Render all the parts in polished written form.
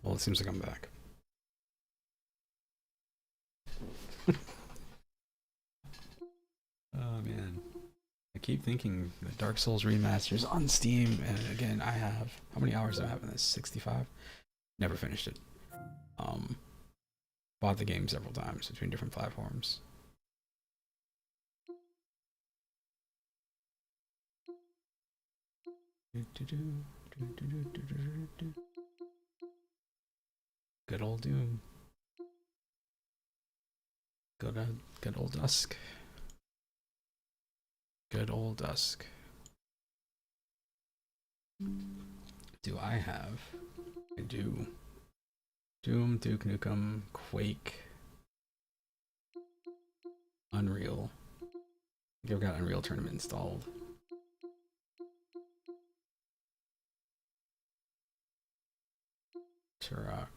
Well, it seems like I'm back. Oh man, I keep thinking the Dark Souls remasters on Steam, and again, I have how many hours do I have in this? 65. Never finished it. Um, Bought the game several times between different platforms. Good old Doom. Good old Dusk. Good old Dusk. Do I have? I do. Doom, Duke Nukem, Quake, Unreal. I think I've got Unreal Tournament installed. Turok.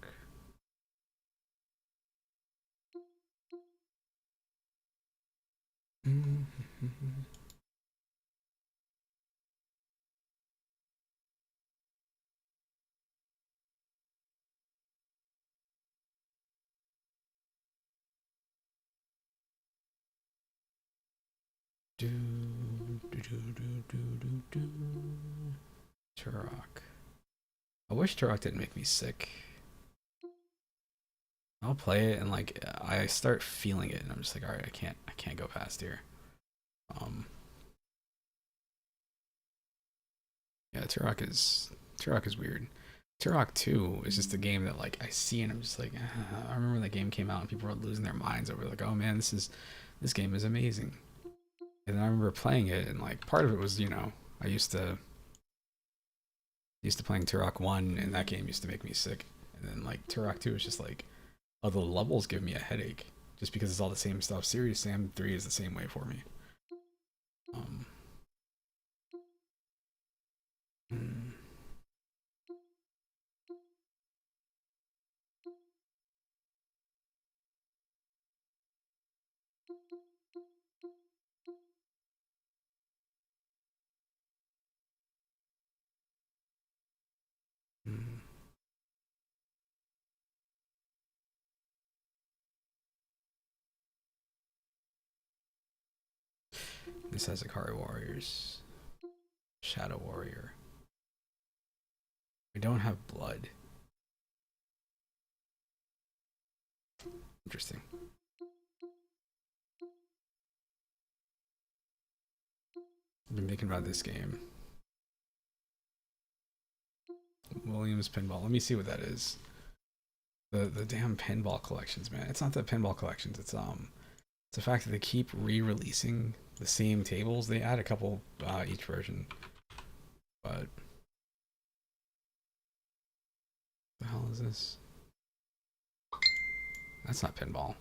Turok. I wish Turok didn't make me sick. I'll play it and like I start feeling it and I'm just like, all right, I can't go past here. Um, yeah, Turok is weird. Turok 2 is just a game that like I see and I'm just like, I remember when that game came out and people were losing their minds over like, oh man, this game is amazing. And then I remember playing it and like part of it was, I used to playing Turok 1 and that game used to make me sick. And then like Turok 2 is just like, oh, the levels give me a headache just because it's all the same stuff. Serious Sam 3 is the same way for me. Um, mm, mm. This has Akari Warriors, Shadow Warrior. We don't have blood. Interesting. I've been thinking about this game. Williams Pinball. Let me see what that is. The damn pinball collections, man. It's not the pinball collections. It's the fact that they keep re-releasing the same tables. They add a couple each version, but the hell is this? That's not pinball.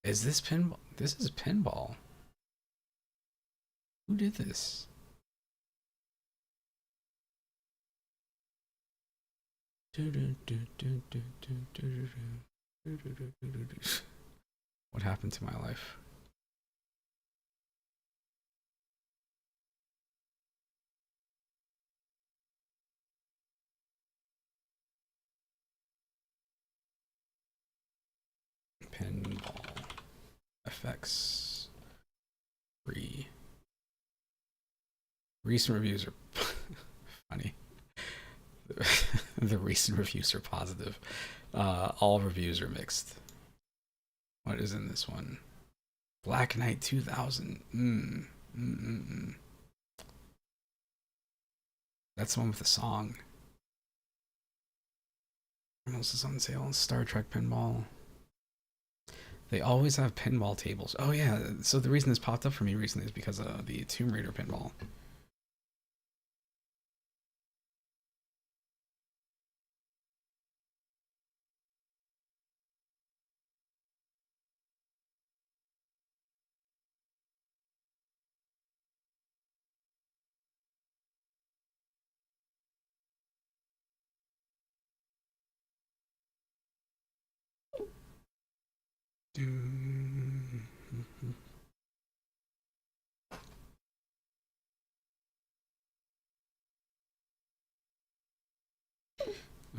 Is this pinball? This is pinball. Who did this? What happened to my life? Pinball FX free. Recent reviews are funny. The recent reviews are positive. All reviews are mixed. What is in this one? Black Knight 2000. That's the one with the song. What else is on sale? Star Trek pinball. They always have pinball tables. Oh yeah. So the reason this popped up for me recently is because of the Tomb Raider pinball.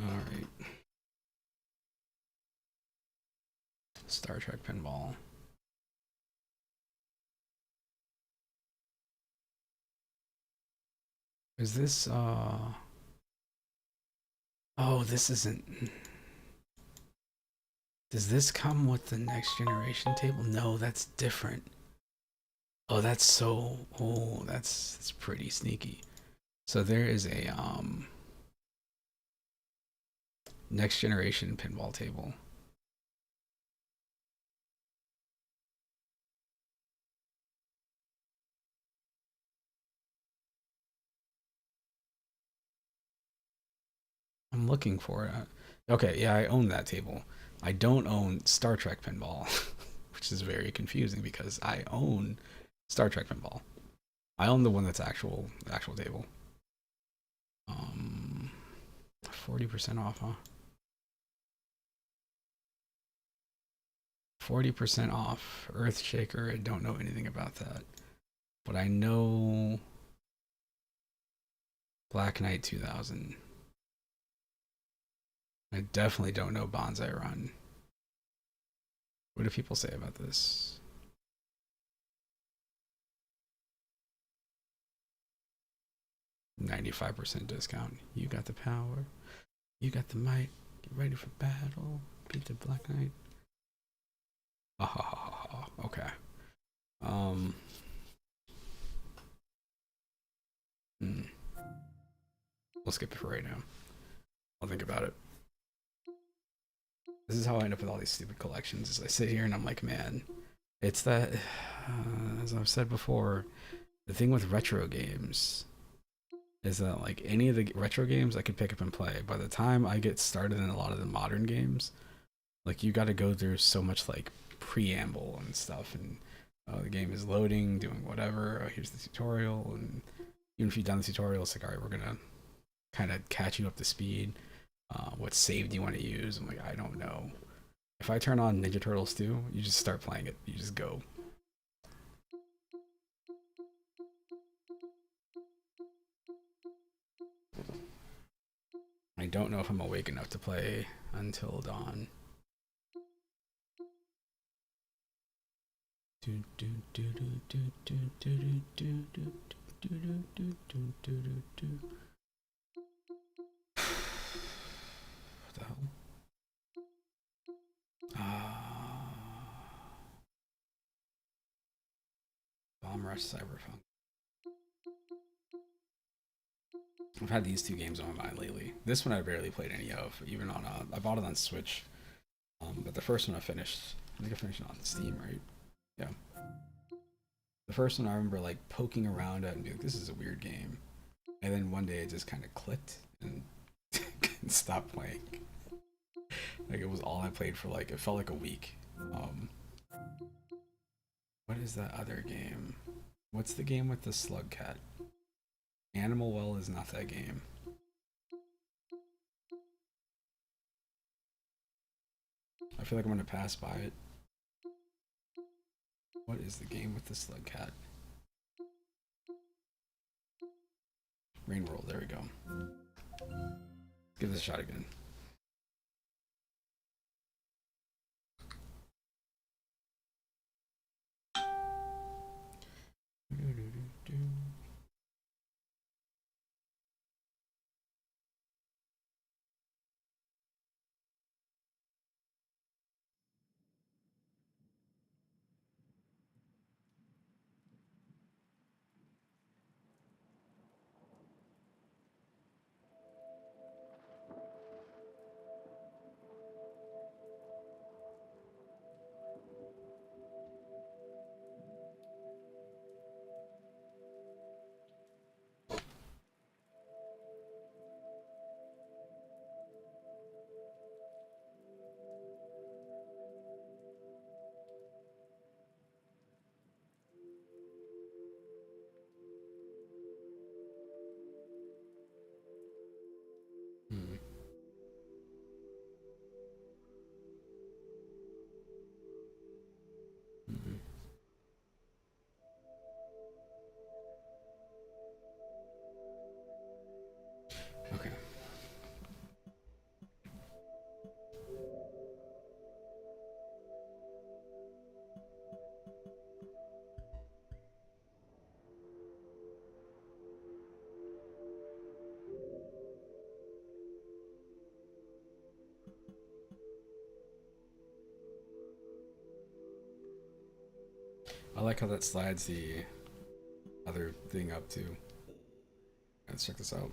All right. Star Trek pinball. Is this oh, this isn't. Does this come with the next generation table? No, that's different. Oh, that's so. Oh, that's pretty sneaky. So there is a next generation pinball table. I'm looking for it. Okay, yeah, I own that table. I don't own Star Trek pinball, which is very confusing because I own Star Trek pinball. I own the one that's actual table. 40% off, huh? 40% off Earthshaker. I don't know anything about that, but I know Black Knight 2000. I definitely don't know Bonsai Run. What do people say about this? 95% discount. You got the power. You got the might. Get ready for battle. Beat the Black Knight. Ah, ha, ha, ha, ha. Okay. Um. Hmm. We'll skip it for right now. I'll think about it. This is how I end up with all these stupid collections. Is I sit here and I'm like, man, it's that. As I've said before, the thing with retro games is that like any of the retro games I could pick up and play. By the time I get started in a lot of the modern games, like you got to go through so much like preamble and stuff, and the game is loading, doing whatever. Oh, here's the tutorial, and even if you've done the tutorial, it's like, all right, we're gonna kind of catch you up to speed. What save do you want to use? I'm like, I don't know. If I turn on Ninja Turtles 2, you just start playing it. You just go. I don't know if I'm awake enough to play until dawn. What the hell? Bomb Rush Cyberpunk. I've had these two games on my mind lately. This one I barely played any of, even on. I bought it on Switch, but the first one I finished. I think I finished it on Steam, right? Yeah. The first one I remember like poking around at and being like, "This is a weird game," and then one day it just kind of clicked and stopped playing. Like it was all I played for like it felt like a week. What is that other game? What's the game with the slug cat? Animal Well is not that game. I feel like I'm gonna pass by it. What is the game with the slug cat? Rain World, there we go. Give this a shot again. like how that slides the other thing up too. Let's check this out.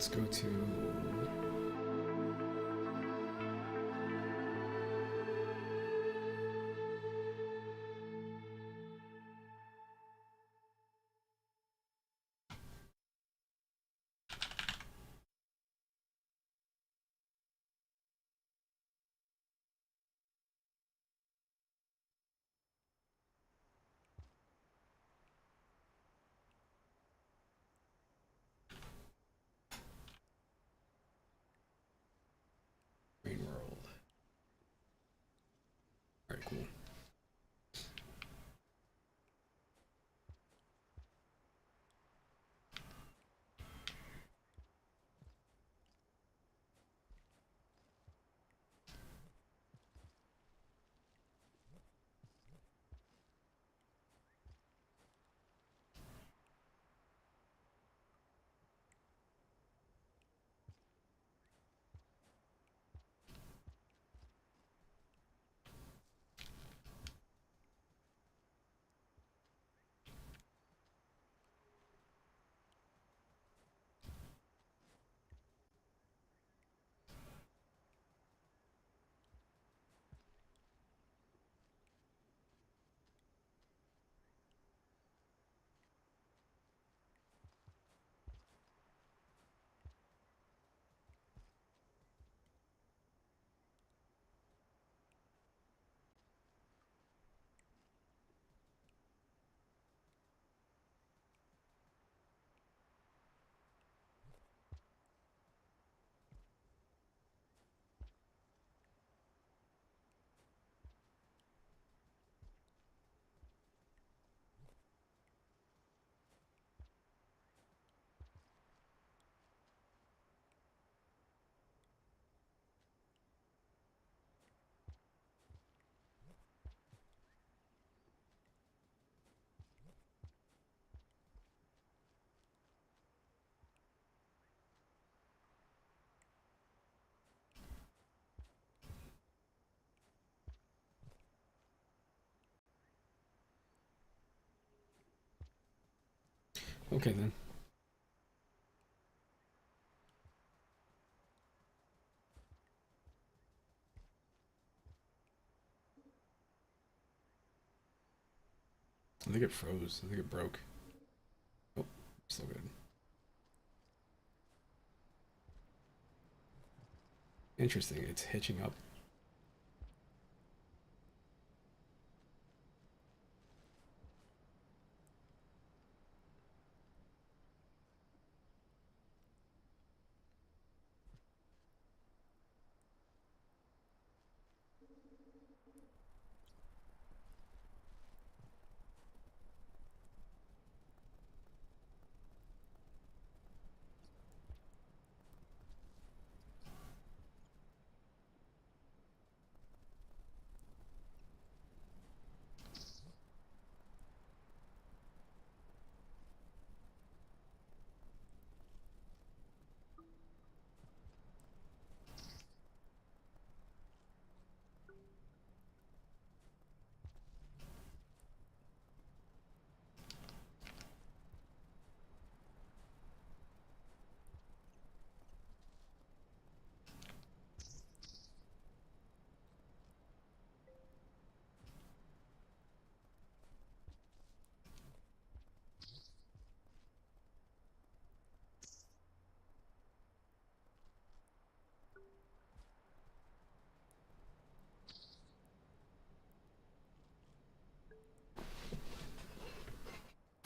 Let's go to Rain World. Alright, cool. Okay then. I think it froze. I think it broke. Oh, still good. Interesting. It's hitching up.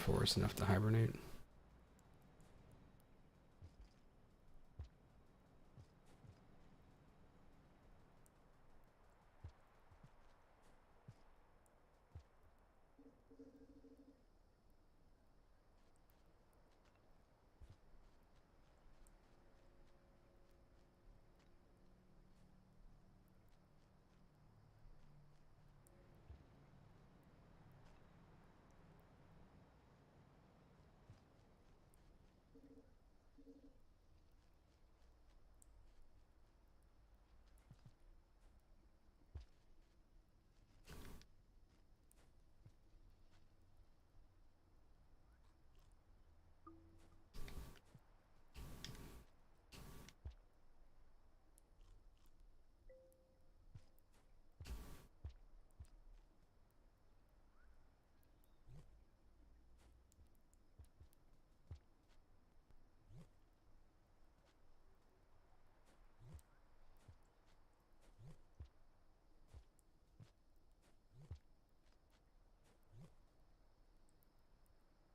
forest enough to hibernate.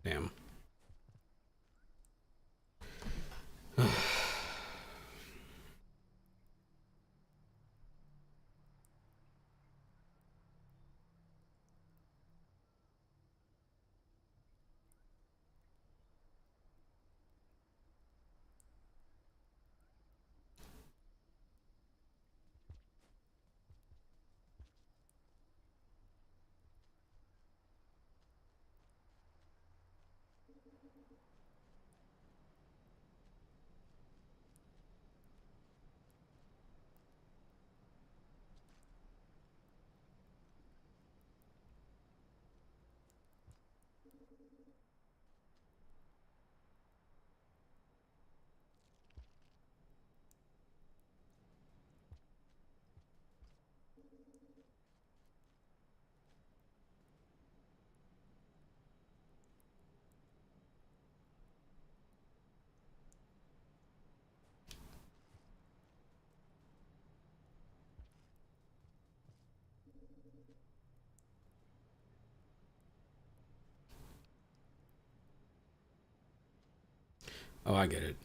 Damn. Oh, I get it.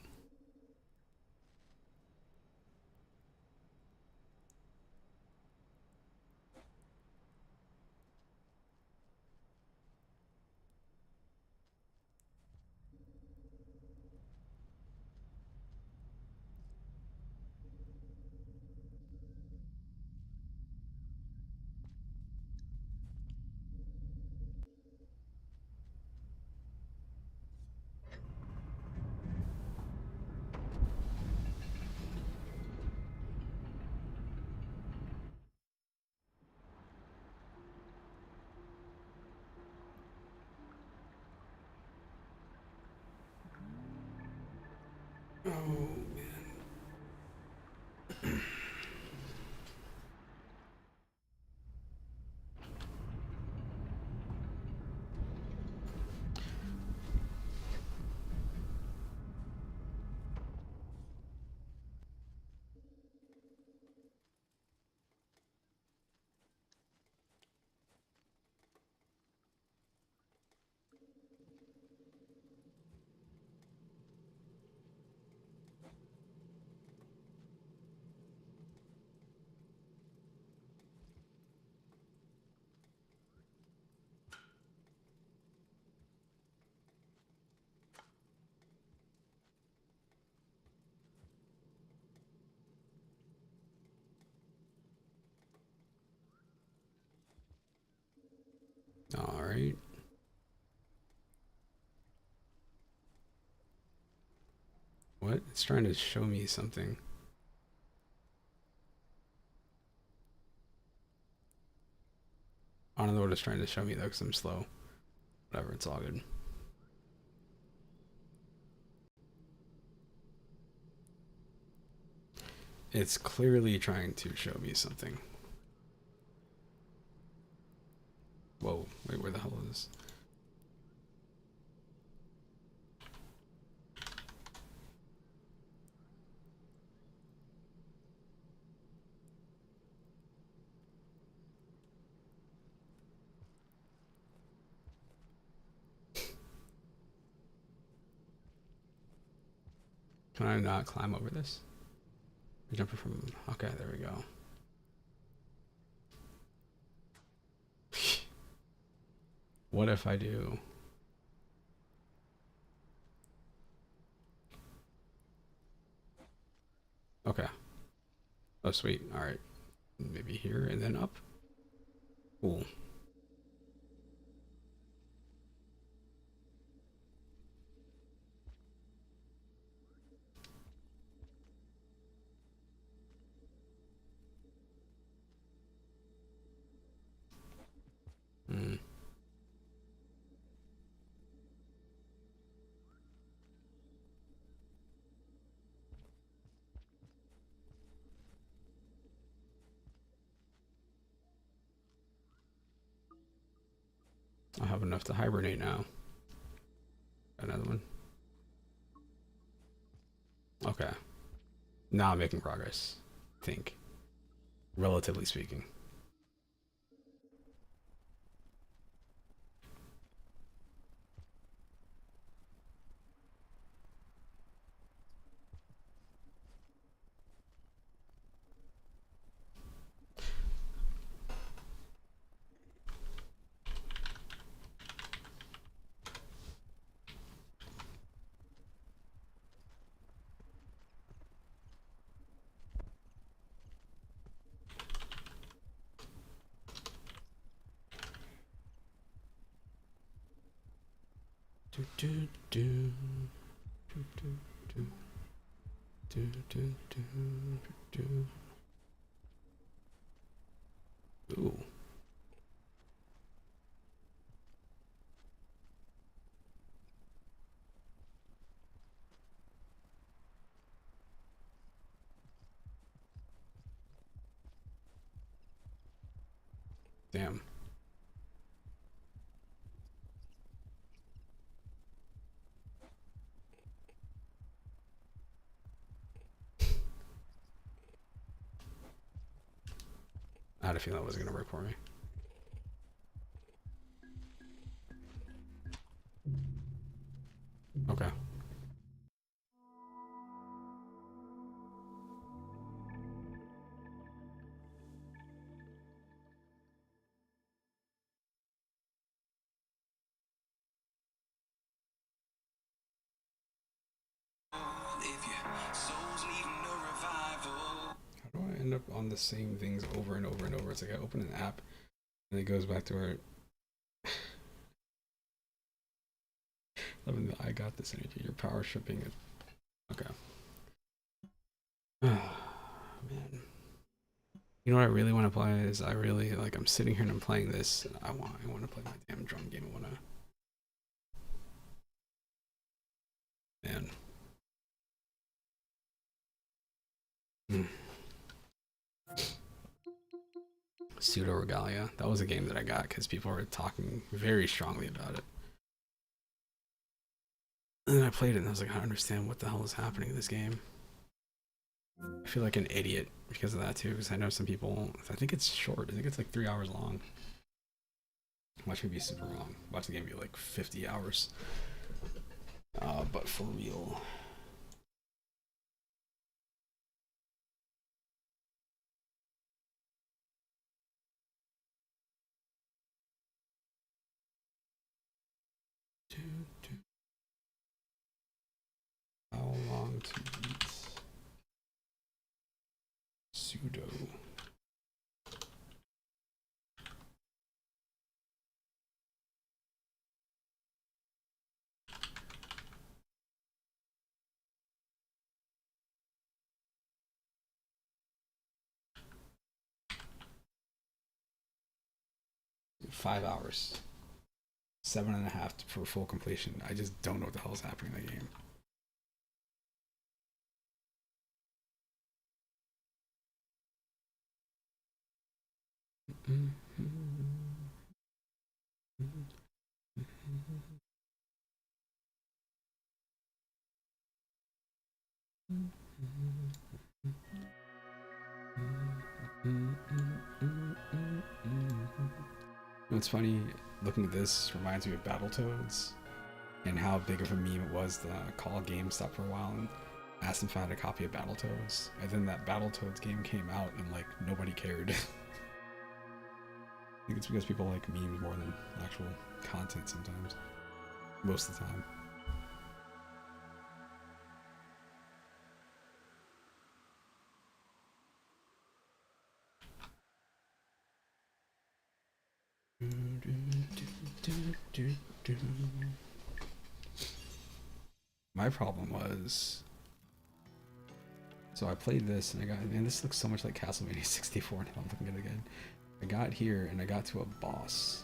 Oh man. All right. What? It's trying to show me something. I don't know what it's trying to show me though, because I'm slow. Whatever, it's all good. It's clearly trying to show me something. Whoa, wait, where the hell is this? Can I not climb over this? Jumping from... Okay, there we go. What if I do? Okay. Oh, sweet. All right. Maybe here and then up. Cool. Hmm. I have enough to hibernate now. Another one. Okay. Now I'm making progress. I think. Relatively speaking. Do, do, do, do, do, do, do, do, do, do. Ooh. Damn. I had a feeling that wasn't gonna work for me. Okay. How do I end up on the same things over and over and over? It's like I open an app and it goes back to where I got this energy. Your power shipping it. Okay. Man. You know what I really want to play is I really like I'm sitting here and I'm playing this. And I want to play my damn drum game. I want to. Man. Mm. Pseudo Regalia. That was a game that I got because people were talking very strongly about it. And then I played it and I was like, I don't understand what the hell is happening in this game. I feel like an idiot because of that too, because I know some people. I think it's short. I think it's like 3 hours long. Watch me be super wrong. Watch the game be like 50 hours. But for real. How long to beat pseudo? Five hours. 7.5 for full completion. I just don't know what the hell is happening in the game. What's funny, looking at this reminds me of Battletoads and how big of a meme it was to call GameStop for a while and asked if I had a copy of Battletoads, and then that Battletoads game came out and like nobody cared. I think it's because people like memes more than actual content sometimes. Most of the time. My problem was, so I played this and I got, man, this looks so much like Castlevania 64 now I'm looking at it again. I got here and I got to a boss.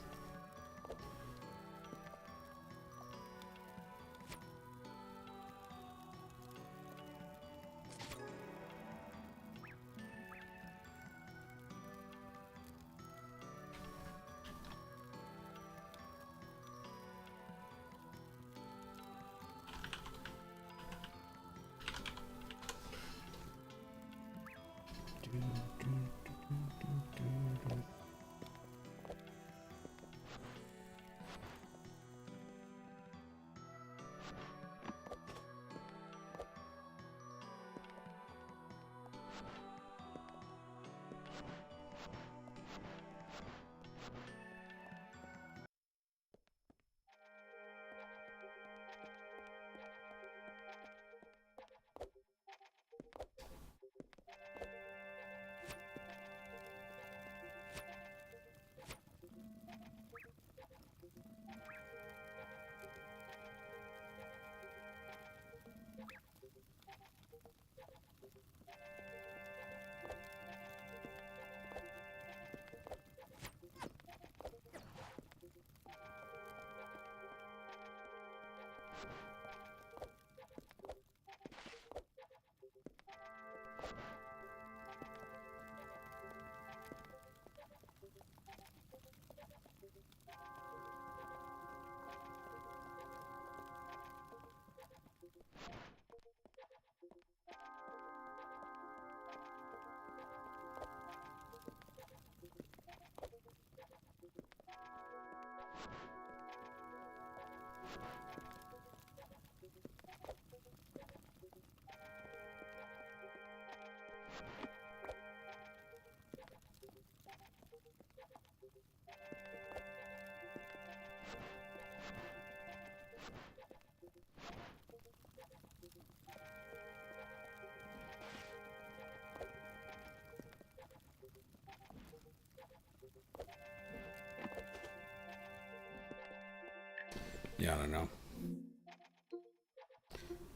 Yeah, I don't know.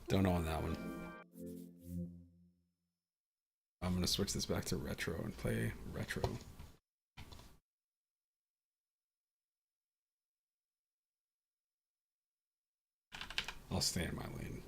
Don't know on that one. I'm gonna switch this back to retro and play retro. I'll stay in my lane.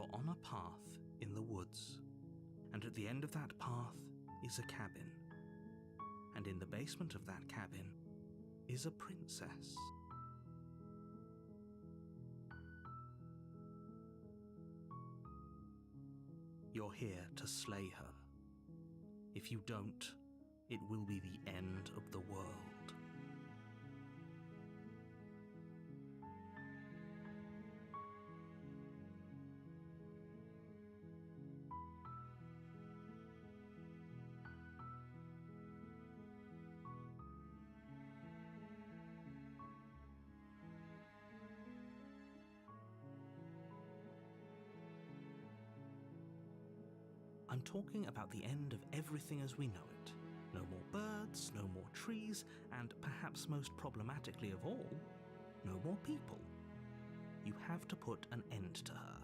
You're on a path in the woods, and at the end of that path is a cabin. And in the basement of that cabin is a princess. You're here to slay her. If you don't, it will be the end of the world. I'm talking about the end of everything as we know it. No more birds, no more trees, and perhaps most problematically of all, no more people. You have to put an end to her.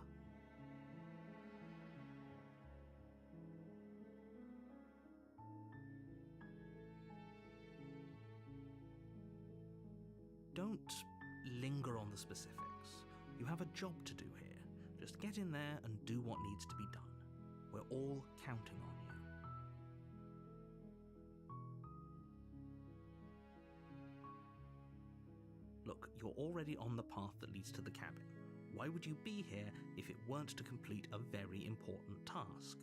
Don't linger on the specifics. You have a job to do here. Just get in there and do what needs to be done. We're all counting on you. Look, you're already on the path that leads to the cabin. Why would you be here if it weren't to complete a very important task?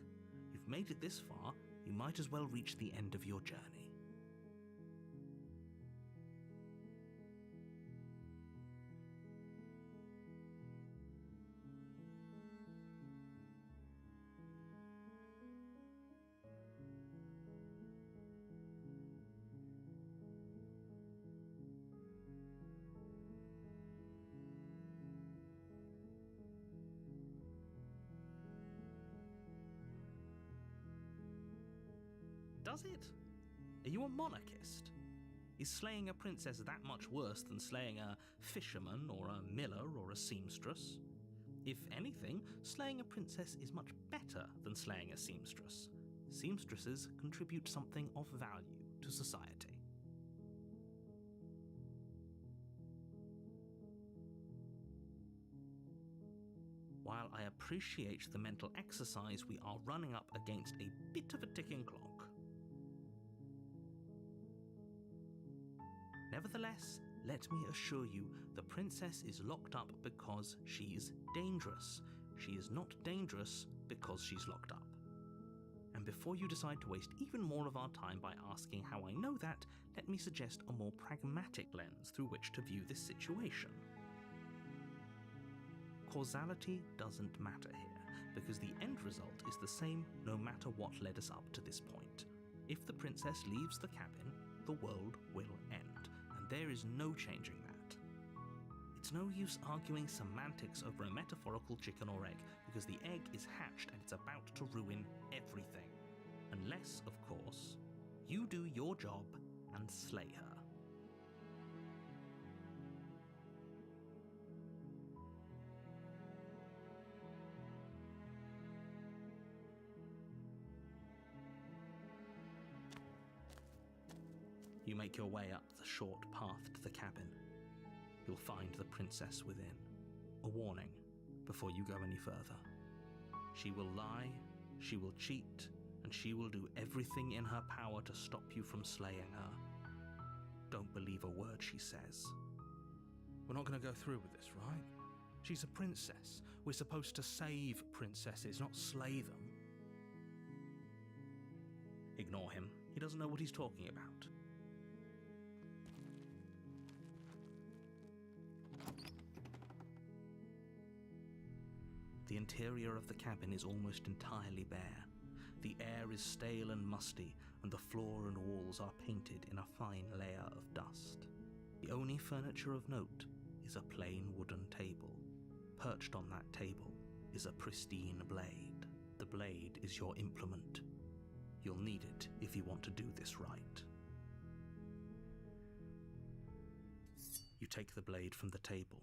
You've made it this far, you might as well reach the end of your journey. Does it? Are you a monarchist? Is slaying a princess that much worse than slaying a fisherman or a miller or a seamstress? If anything, slaying a princess is much better than slaying a seamstress. Seamstresses contribute something of value to society. While I appreciate the mental exercise, we are running up against a bit of a ticking clock. Nevertheless, let me assure you, the princess is locked up because she's dangerous. She is not dangerous because she's locked up. And before you decide to waste even more of our time by asking how I know that, let me suggest a more pragmatic lens through which to view this situation. Causality doesn't matter here, because the end result is the same no matter what led us up to this point. If the princess leaves the cabin, the world will end, and there is no changing that. It's no use arguing semantics over a metaphorical chicken or egg, because the egg is hatched and it's about to ruin everything. Unless, of course, you do your job and slay her. You make your way up the short path to the cabin. You'll find the princess within. A warning before you go any further. She will lie, she will cheat, and she will do everything in her power to stop you from slaying her. Don't believe a word she says. We're not going to go through with this, right? She's a princess. We're supposed to save princesses, not slay them. Ignore him. He doesn't know what he's talking about. The interior of the cabin is almost entirely bare. The air is stale and musty, and the floor and walls are painted in a fine layer of dust. The only furniture of note is a plain wooden table. Perched on that table is a pristine blade. The blade is your implement. You'll need it if you want to do this right. You take the blade from the table.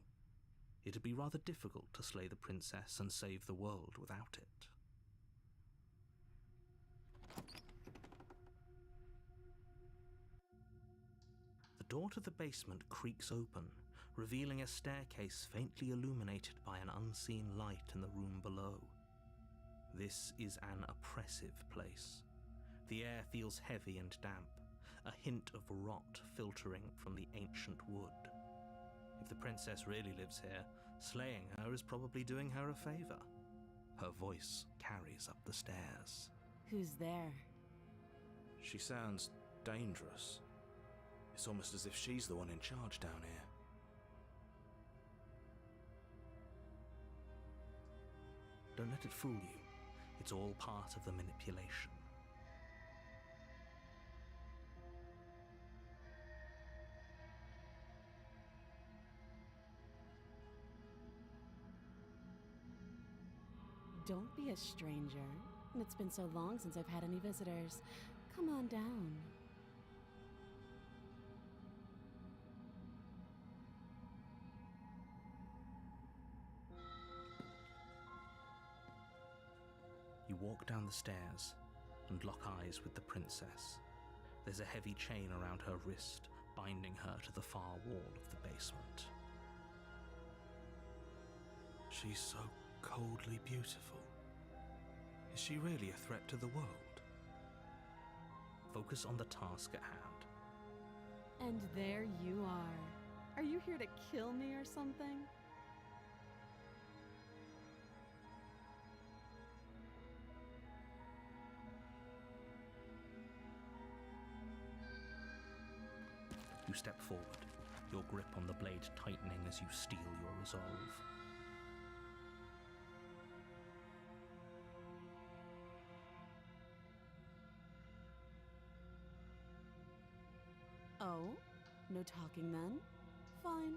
It'd be rather difficult to slay the princess and save the world without it. The door to the basement creaks open, revealing a staircase faintly illuminated by an unseen light in the room below. This is an oppressive place. The air feels heavy and damp, a hint of rot filtering from the ancient wood. If the princess really lives here, slaying her is probably doing her a favor. Her voice carries up the stairs. Who's there? She sounds dangerous. It's almost as if she's the one in charge down here. Don't let it fool you. It's all part of the manipulation. Don't be a stranger. It's been so long since I've had any visitors. Come on down. You walk down the stairs and lock eyes with the princess. There's a heavy chain around her wrist, binding her to the far wall of the basement. She's so coldly beautiful. Is she really a threat to the world? Focus on the task at hand. And there you are. Are you here to kill me or something? You step forward, your grip on the blade tightening as you steel your resolve. Oh? No talking then? Fine.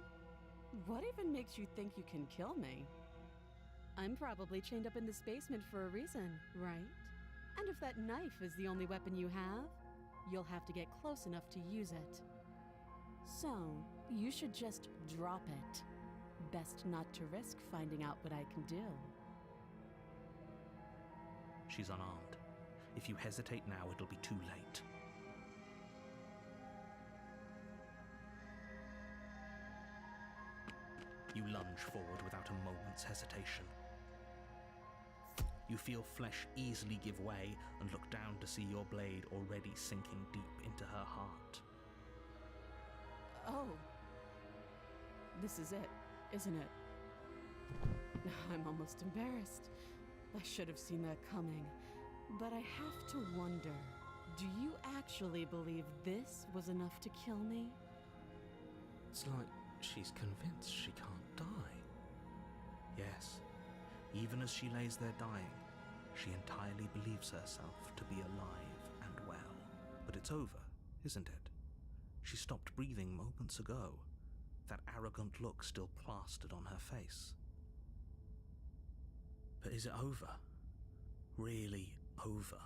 What even makes you think you can kill me? I'm probably chained up in this basement for a reason, right? And if that knife is the only weapon you have, you'll have to get close enough to use it. So, you should just drop it. Best not to risk finding out what I can do. She's unarmed. If you hesitate now, it'll be too late. You lunge forward without a moment's hesitation. You feel flesh easily give way and look down to see your blade already sinking deep into her heart. Oh. This is it, isn't it? I'm almost embarrassed. I should have seen that coming. But I have to wonder, do you actually believe this was enough to kill me? It's like she's convinced she can't die. Yes, even as she lays there dying, she entirely believes herself to be alive and well. But it's over, isn't it? She stopped breathing moments ago, that arrogant look still plastered on her face. But is it over? Really over?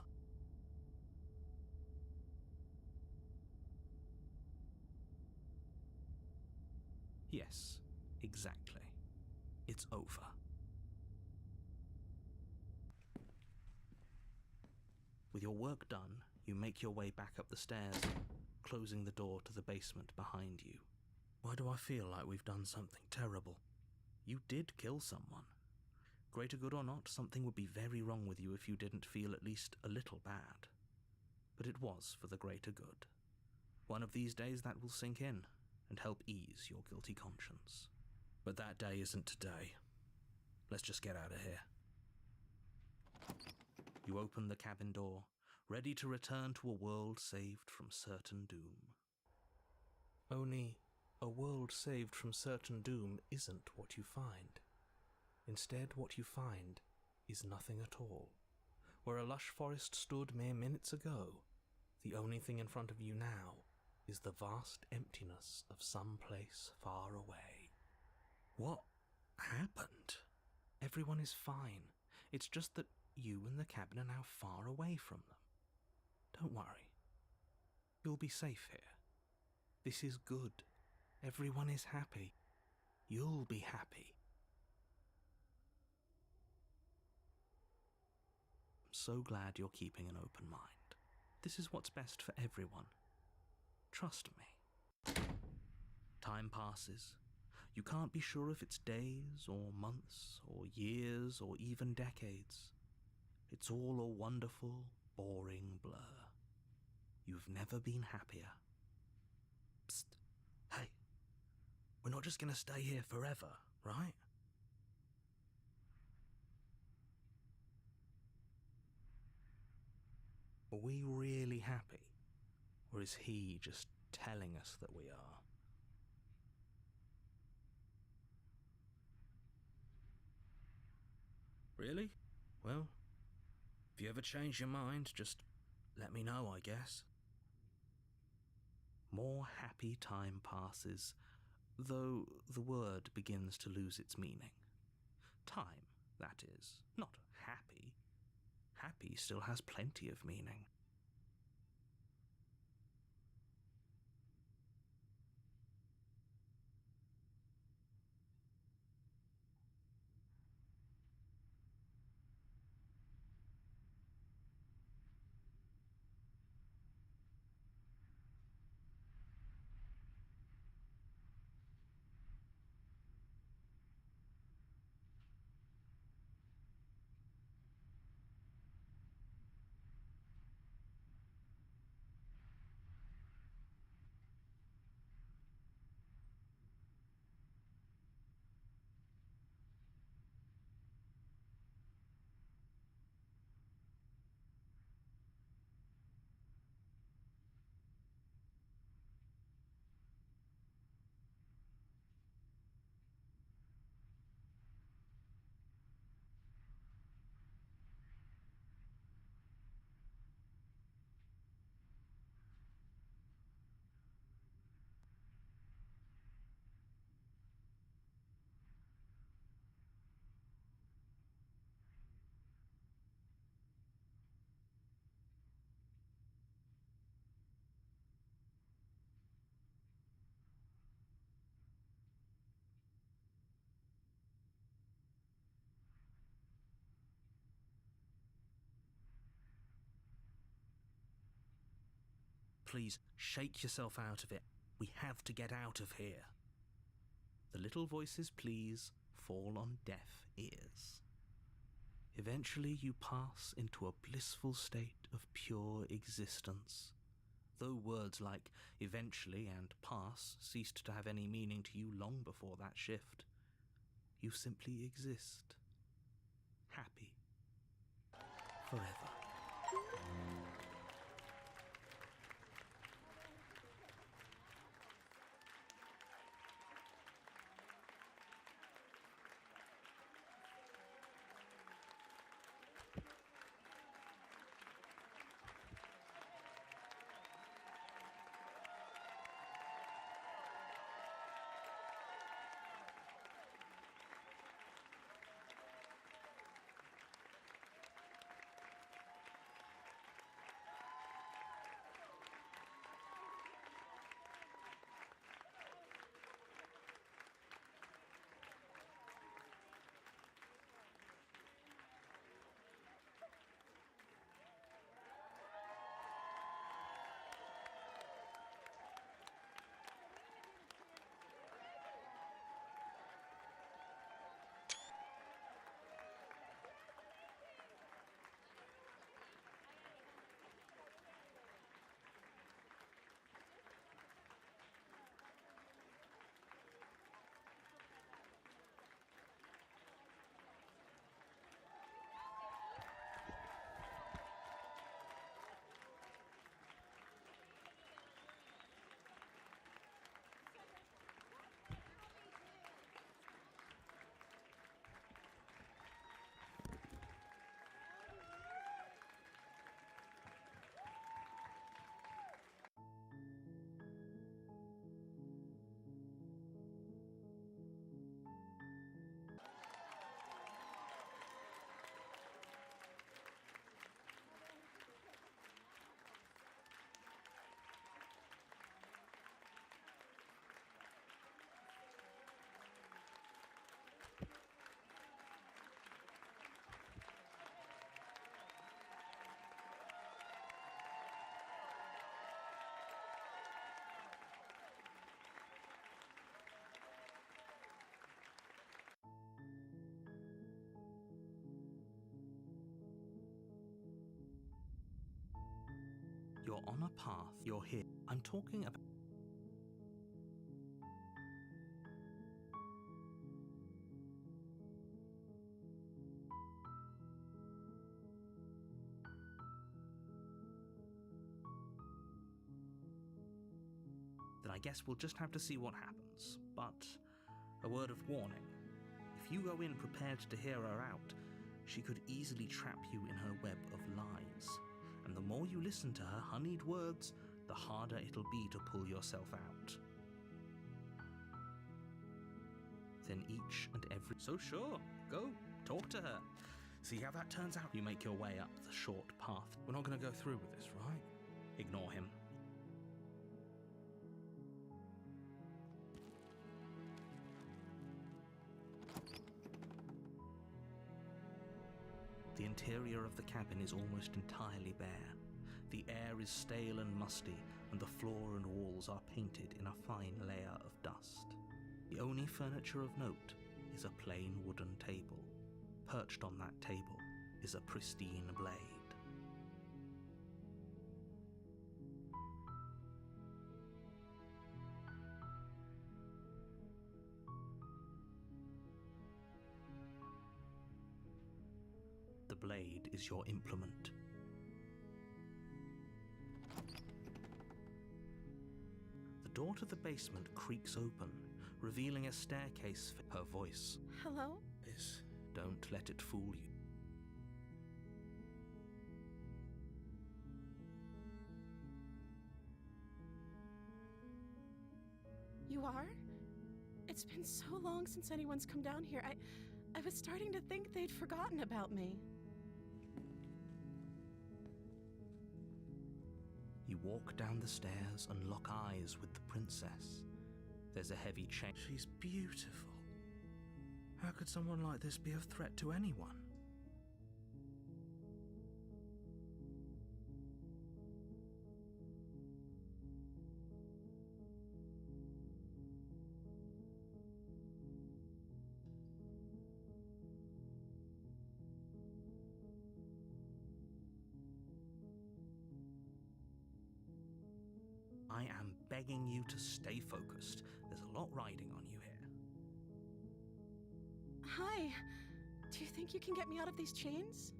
Yes, exactly. It's over. With your work done, you make your way back up the stairs, closing the door to the basement behind you. Why do I feel like we've done something terrible? You did kill someone. Greater good or not, something would be very wrong with you if you didn't feel at least a little bad. But it was for the greater good. One of these days that will sink in and help ease your guilty conscience. But that day isn't today. Let's just get out of here. You open the cabin door, ready to return to a world saved from certain doom. Only, a world saved from certain doom isn't what you find. Instead, what you find is nothing at all. Where a lush forest stood mere minutes ago, the only thing in front of you now is the vast emptiness of some place far away. What happened? Everyone is fine. It's just that you and the cabin are now far away from them. Don't worry. You'll be safe here. This is good. Everyone is happy. You'll be happy. I'm so glad you're keeping an open mind. This is what's best for everyone. Trust me. Time passes. You can't be sure if it's days or months or years or even decades. It's all a wonderful, boring blur. You've never been happier. Psst. Hey, we're not just going to stay here forever, right? Are we really happy? Or is he just telling us that we are? Really? Well, if you ever change your mind, just let me know, I guess. More happy time passes, though the word begins to lose its meaning. Time, that is, not happy. Happy still has plenty of meaning. Please, shake yourself out of it. We have to get out of here. The little voice's pleas fall on deaf ears. Eventually you pass into a blissful state of pure existence. Though words like eventually and pass ceased to have any meaning to you long before that shift, you simply exist. Happy. Forever. You're on a path, you're here. I'm talking about. Then I guess we'll just have to see what happens. But a word of warning. If you go in prepared to hear her out, she could easily trap you in her web of lies. And the more you listen to her honeyed words, the harder it'll be to pull yourself out. Then each and every... So sure, go, talk to her. See how that turns out. You make your way up the short path. We're not going to go through with this, right? Ignore him. The interior of the cabin is almost entirely bare. The air is stale and musty, and the floor and walls are painted in a fine layer of dust. The only furniture of note is a plain wooden table. Perched on that table is a pristine blade. The blade is your implement. The door to the basement creaks open, revealing a staircase. Her voice. Hello? Don't let it fool you. You are? It's been so long since anyone's come down here. I was starting to think they'd forgotten about me. You walk down the stairs and lock eyes with the princess. There's a heavy chain. She's beautiful. How could someone like this be a threat to anyone? I am begging you to stay focused. There's a lot riding on you here. Hi. Do you think you can get me out of these chains?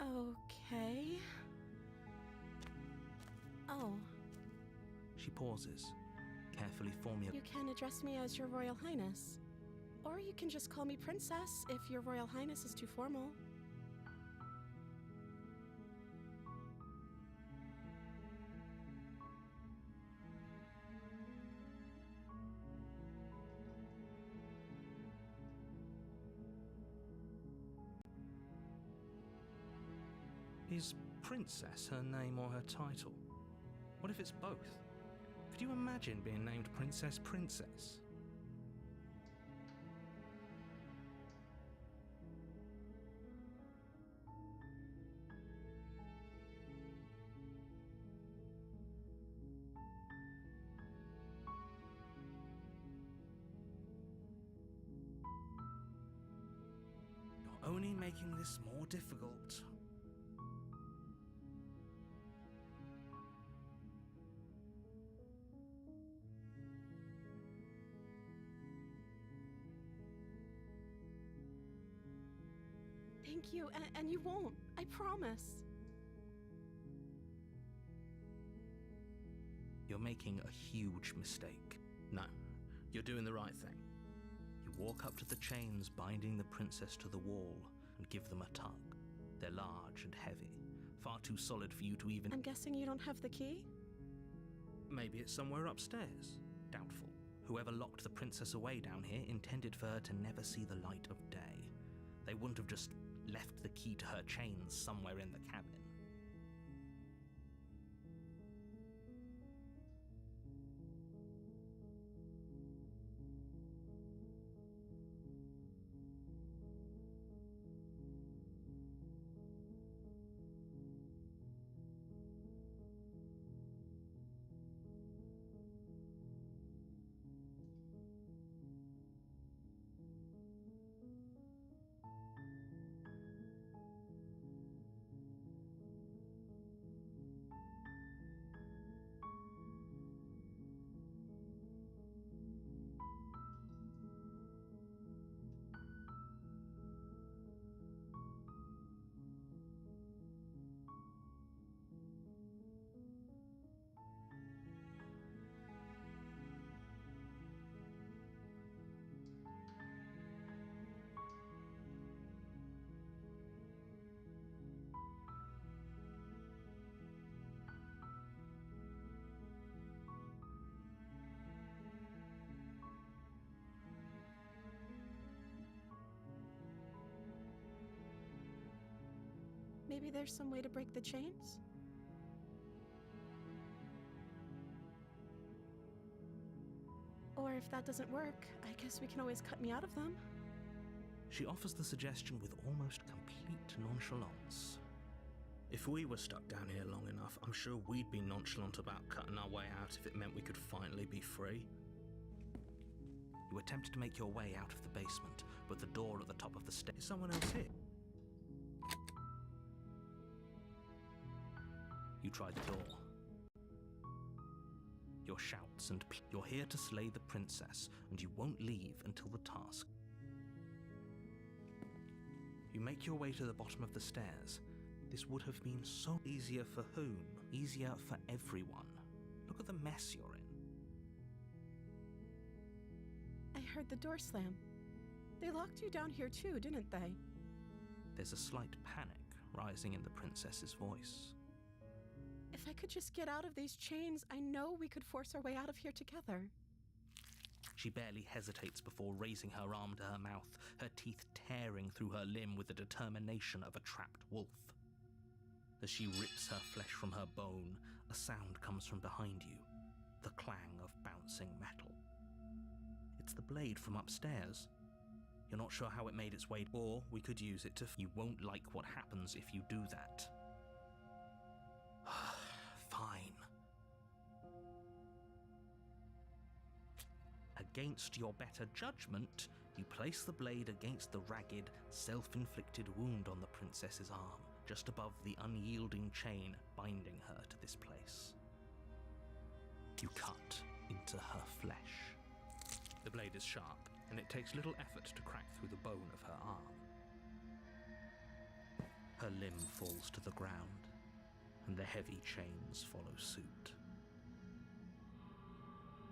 Okay. Oh. She pauses, carefully formulating. You can address me as Your Royal Highness. Or you can just call me Princess if Your Royal Highness is too formal. Is Princess her name or her title? What if it's both? Could you imagine being named Princess Princess? You're only making this more difficult. Thank you, and you won't. I promise. You're making a huge mistake. No, you're doing the right thing. You walk up to the chains binding the princess to the wall and give them a tug. They're large and heavy, far too solid for you to even... I'm guessing you don't have the key? Maybe it's somewhere upstairs. Doubtful. Whoever locked the princess away down here intended for her to never see the light of day. They wouldn't have just left the key to her chains somewhere in the cabin. Maybe there's some way to break the chains? Or if that doesn't work, I guess we can always cut me out of them. She offers the suggestion with almost complete nonchalance. If we were stuck down here long enough, I'm sure we'd be nonchalant about cutting our way out if it meant we could finally be free. You attempt to make your way out of the basement, but the door at the top of the stairs... Is someone else here? You try the door. Your shouts and you're here to slay the princess, and you won't leave until the task. You make your way to the bottom of the stairs. This would have been so easier for whom? Easier for everyone. Look at the mess you're in. I heard the door slam. They locked you down here too, didn't they? There's a slight panic rising in the princess's voice. If I could just get out of these chains, I know we could force our way out of here together. She barely hesitates before raising her arm to her mouth, her teeth tearing through her limb with the determination of a trapped wolf. As she rips her flesh from her bone, a sound comes from behind you, the clang of bouncing metal. It's the blade from upstairs. You're not sure how it made its way, or we could use it to... You won't like what happens if you do that. Fine. Against your better judgment, you place the blade against the ragged, self-inflicted wound on the princess's arm, just above the unyielding chain binding her to this place. You cut into her flesh. The blade is sharp, and it takes little effort to crack through the bone of her arm. Her limb falls to the ground, and the heavy chains follow suit.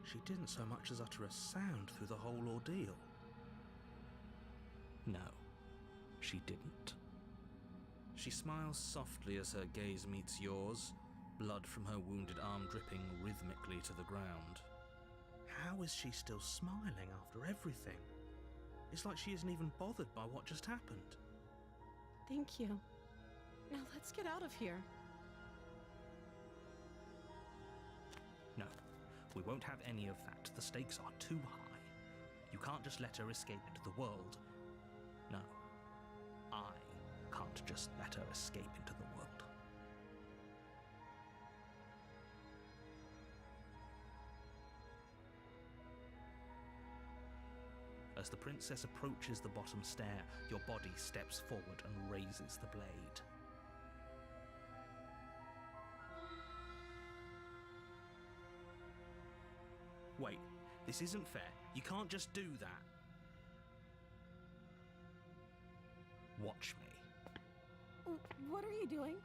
She didn't so much as utter a sound through the whole ordeal. No, she didn't. She smiles softly as her gaze meets yours, blood from her wounded arm dripping rhythmically to the ground. How is she still smiling after everything? It's like she isn't even bothered by what just happened. Thank you. Now let's get out of here. No, we won't have any of that. The stakes are too high. You can't just let her escape into the world. No, I can't just let her escape into the world. As the princess approaches the bottom stair, your body steps forward and raises the blade. Wait, this isn't fair. You can't just do that. Watch me. What are you doing?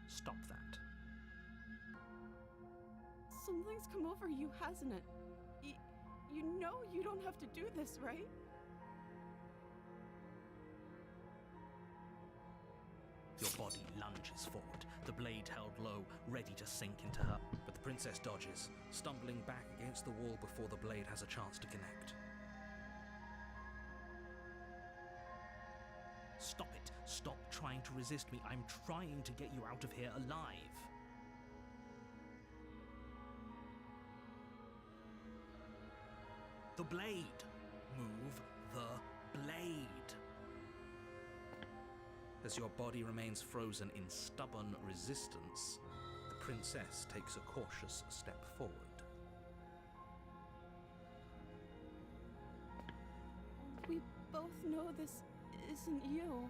Stop that. Something's come over you, hasn't it? You know you don't have to do this, right? Your body lunges forward, the blade held low, ready to sink into her. But the princess dodges, stumbling back against the wall before the blade has a chance to connect. Stop it. Stop trying to resist me. I'm trying to get you out of here alive. The blade. Move the blade. As your body remains frozen in stubborn resistance, the princess takes a cautious step forward. We both know this isn't you.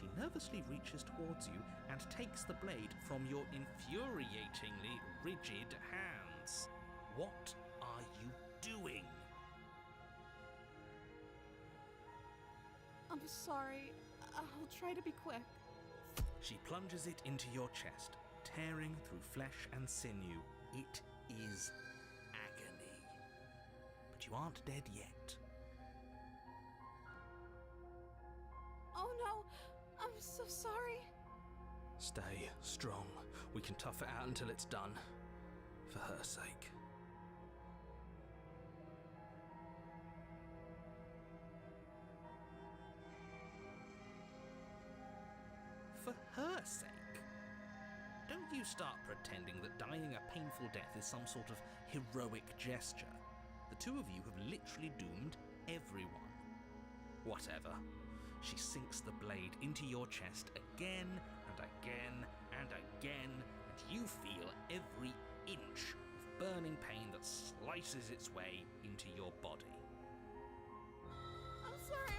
She nervously reaches towards you and takes the blade from your infuriatingly rigid hands. What are you doing? I'm sorry. I'll try to be quick. She plunges it into your chest, tearing through flesh and sinew. It is agony. But you aren't dead yet. Oh no! I'm so sorry. Stay strong. We can tough it out until it's done. For her sake. For her sake? Don't you start pretending that dying a painful death is some sort of heroic gesture. The two of you have literally doomed everyone. Whatever. She sinks the blade into your chest again and again and again, and you feel every inch of burning pain that slices its way into your body. I'm sorry.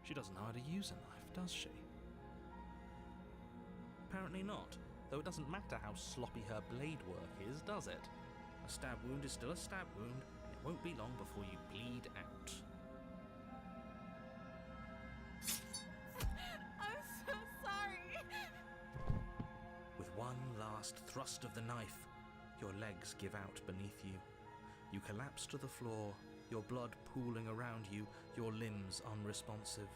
She doesn't know how to use a knife, does she? Apparently not, though it doesn't matter how sloppy her blade work is, does it? A stab wound is still a stab wound, and it won't be long before you bleed out. I'm so sorry. With one last thrust of the knife, your legs give out beneath you. You collapse to the floor, your blood pooling around you, your limbs unresponsive.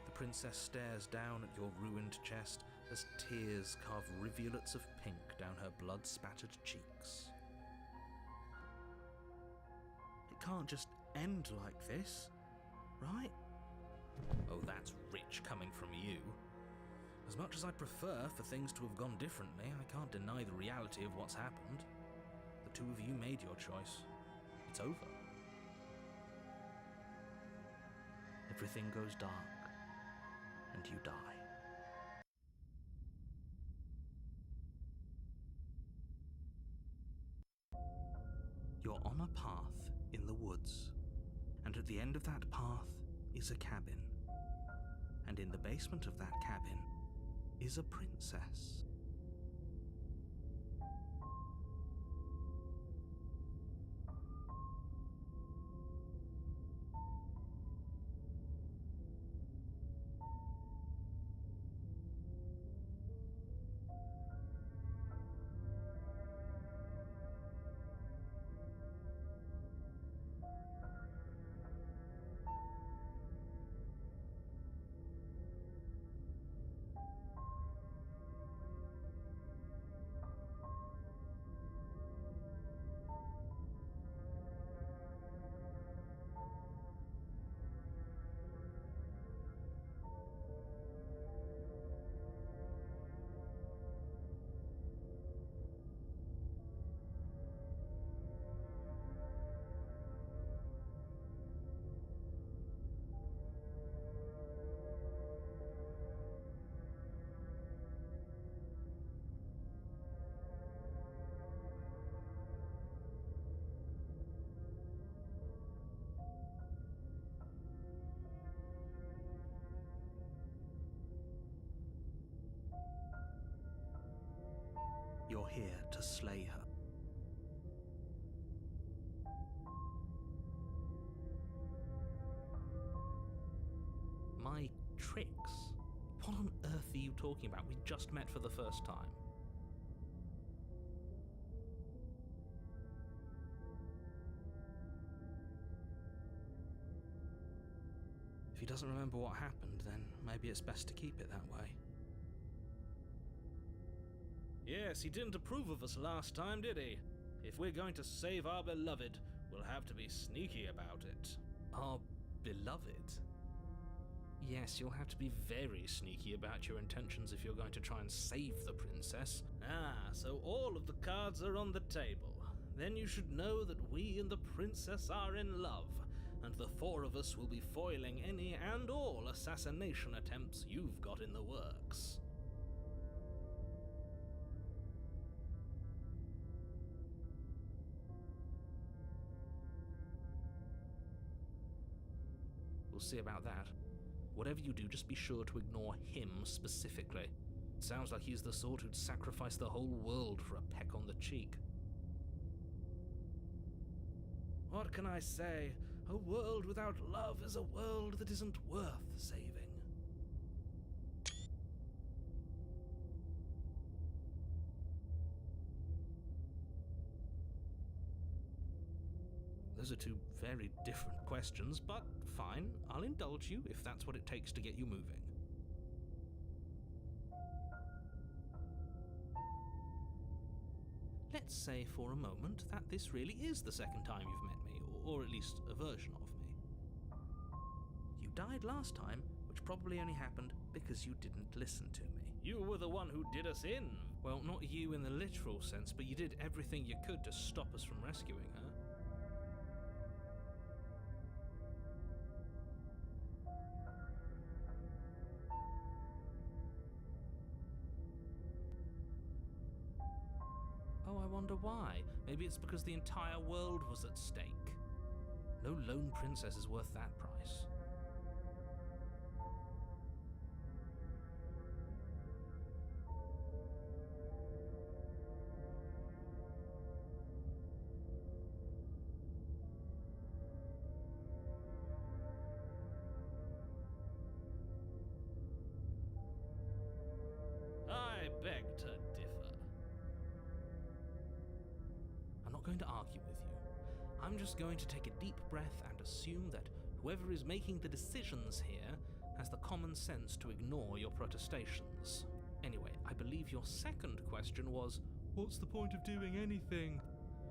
The princess stares down at your ruined chest as tears carve rivulets of pink down her blood-spattered cheeks. It can't just end like this, right? Oh, that's rich coming from you. As much as I'd prefer for things to have gone differently, I can't deny the reality of what's happened. The two of you made your choice. It's over. Everything goes dark, and you die. You're on a path in the woods, and at the end of that path is a cabin. And in the basement of that cabin is a princess. You're here to slay her. My tricks? What on earth are you talking about? We just met for the first time. If he doesn't remember what happened, then maybe it's best to keep it that way. Yes, he didn't approve of us last time, did he? If we're going to save our beloved, we'll have to be sneaky about it. Our beloved? Yes, you'll have to be very sneaky about your intentions if you're going to try and save the princess. Ah, so all of the cards are on the table. Then you should know that we and the princess are in love, and the four of us will be foiling any and all assassination attempts you've got in the works. We'll see about that. Whatever you do, just be sure to ignore him specifically. It sounds like he's the sort who'd sacrifice the whole world for a peck on the cheek. What can I say? A world without love is a world that isn't worth saving. Those are two very different questions, but fine, I'll indulge you if that's what it takes to get you moving. say for a moment that this really is the second time you've met me, or at least a version of me. You died last time, which probably only happened because you didn't listen to me. You were the one who did us in. Well, not you in the literal sense, but you did everything you could to stop us from rescuing her. Oh, I wonder why. Maybe it's because the entire world was at stake. No lone princess is worth that price. I beg to differ. I'm not going to argue with you. I'm just going to take a deep breath and assume that whoever is making the decisions here has the common sense to ignore your protestations. Anyway, I believe your second question was, what's the point of doing anything?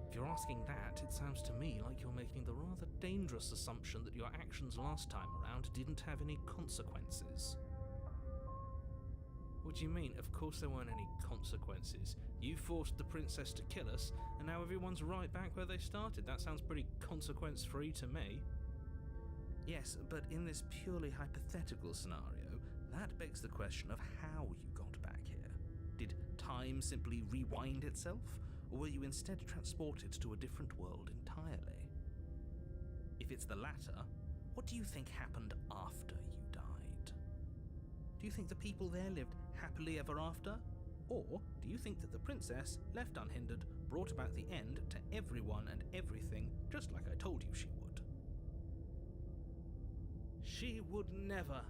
If you're asking that, it sounds to me like you're making the rather dangerous assumption that your actions last time around didn't have any consequences. What do you mean? Of course there weren't any consequences. You forced the princess to kill us, and now everyone's right back where they started. That sounds pretty consequence-free to me. Yes, but in this purely hypothetical scenario, that begs the question of how you got back here. Did time simply rewind itself, or were you instead transported to a different world entirely? If it's the latter, what do you think happened after you died? Do you think the people there lived happily ever after? Or do you think that the princess, left unhindered, brought about the end to everyone and everything, just like I told you she would? She would never.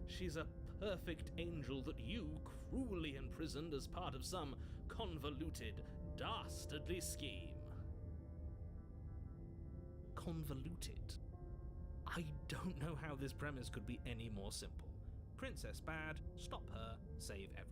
She's a perfect angel that you cruelly imprisoned as part of some convoluted, dastardly scheme. Convoluted? I don't know how this premise could be any more simple. Princess bad, stop her, save everyone.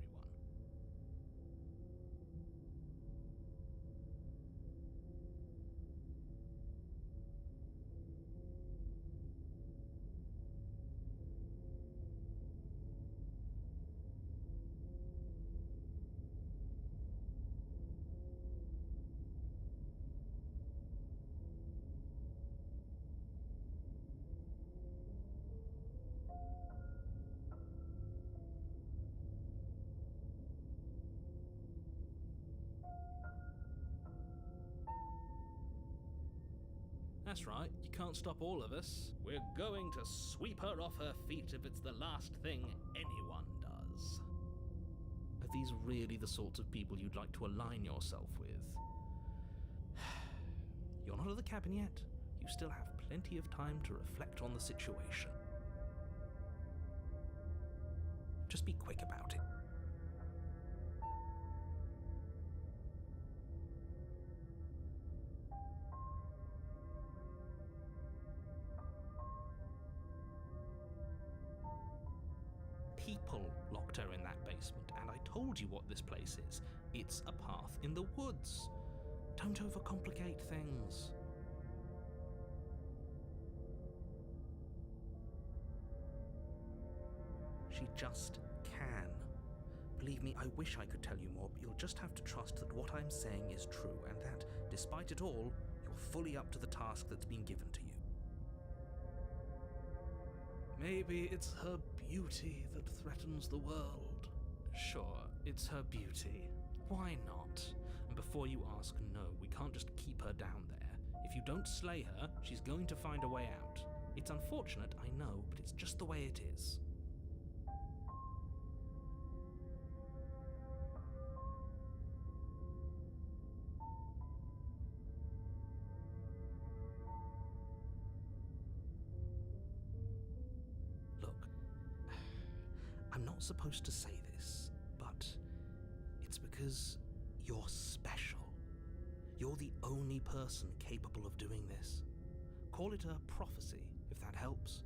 That's right, you can't stop all of us. We're going to sweep her off her feet if it's the last thing anyone does. Are these really the sorts of people you'd like to align yourself with? You're not at the cabin yet. You still have plenty of time to reflect on the situation. Just be quick about it. People locked her in that basement, and I told you what this place is. It's a path in the woods. Don't overcomplicate things. She just can. Believe me, I wish I could tell you more, but you'll just have to trust that what I'm saying is true, and that, despite it all, you're fully up to the task that's been given to you. Maybe it's her beauty that threatens the world. Sure, it's her beauty. Why not? And before you ask, no, we can't just keep her down there. If you don't slay her, she's going to find a way out. It's unfortunate, I know, but it's just the way it is. I'm not supposed to say this, but it's because you're special. You're the only person capable of doing this. Call it a prophecy, if that helps,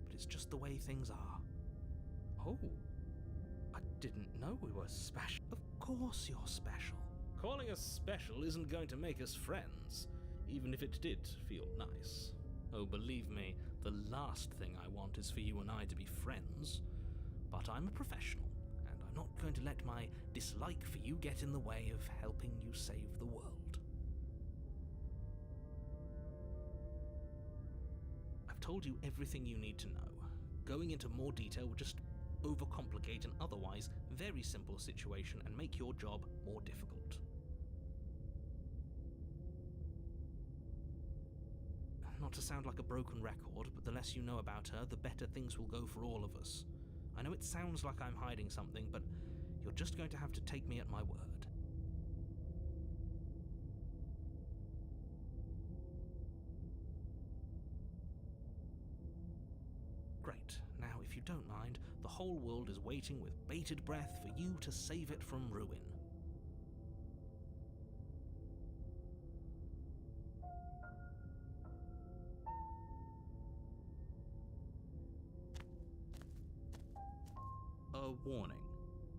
but it's just the way things are. Oh, I didn't know we were special. Of course you're special. Calling us special isn't going to make us friends, even if it did feel nice. Oh, believe me, the last thing I want is for you and I to be friends. But I'm a professional, and I'm not going to let my dislike for you get in the way of helping you save the world. I've told you everything you need to know. Going into more detail would just overcomplicate an otherwise very simple situation and make your job more difficult. Not to sound like a broken record, but the less you know about her, the better things will go for all of us. I know it sounds like I'm hiding something, but you're just going to have to take me at my word. Great. Now, if you don't mind, the whole world is waiting with bated breath for you to save it from ruin. A warning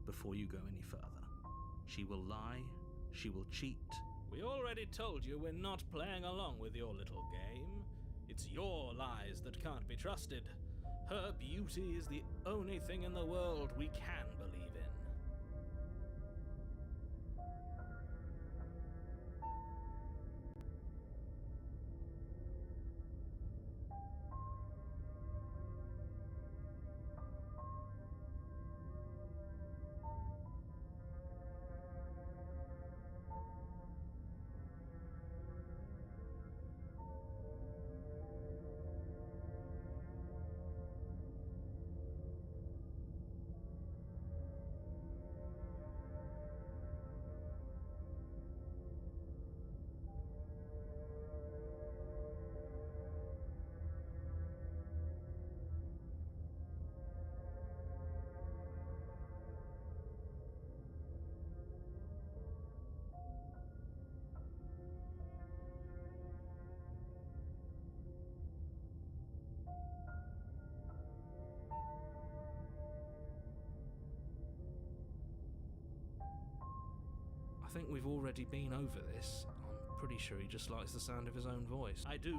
before you go any further. She will lie, she will cheat. We already told you we're not playing along with your little game. It's your lies that can't be trusted. Her beauty is the only thing in the world we can believe in. I think we've already been over this. I'm pretty sure he just likes the sound of his own voice. I do,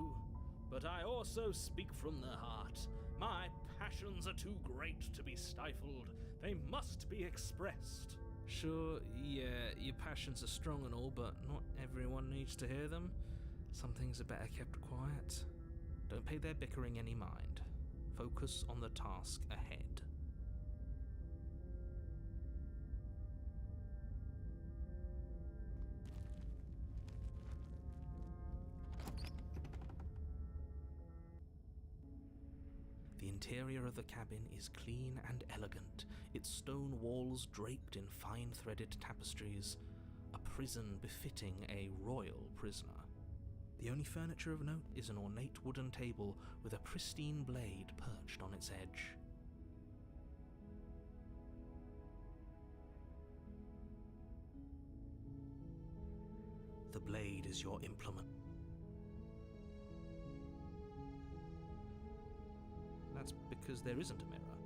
but I also speak from the heart. My passions are too great to be stifled. They must be expressed. Sure, yeah, your passions are strong and all, but not everyone needs to hear them. Some things are better kept quiet. Don't pay their bickering any mind. Focus on the task ahead. The interior of the cabin is clean and elegant, its stone walls draped in fine-threaded tapestries, a prison befitting a royal prisoner. The only furniture of note is an ornate wooden table with a pristine blade perched on its edge. The blade is your implement. That's because there isn't a mirror.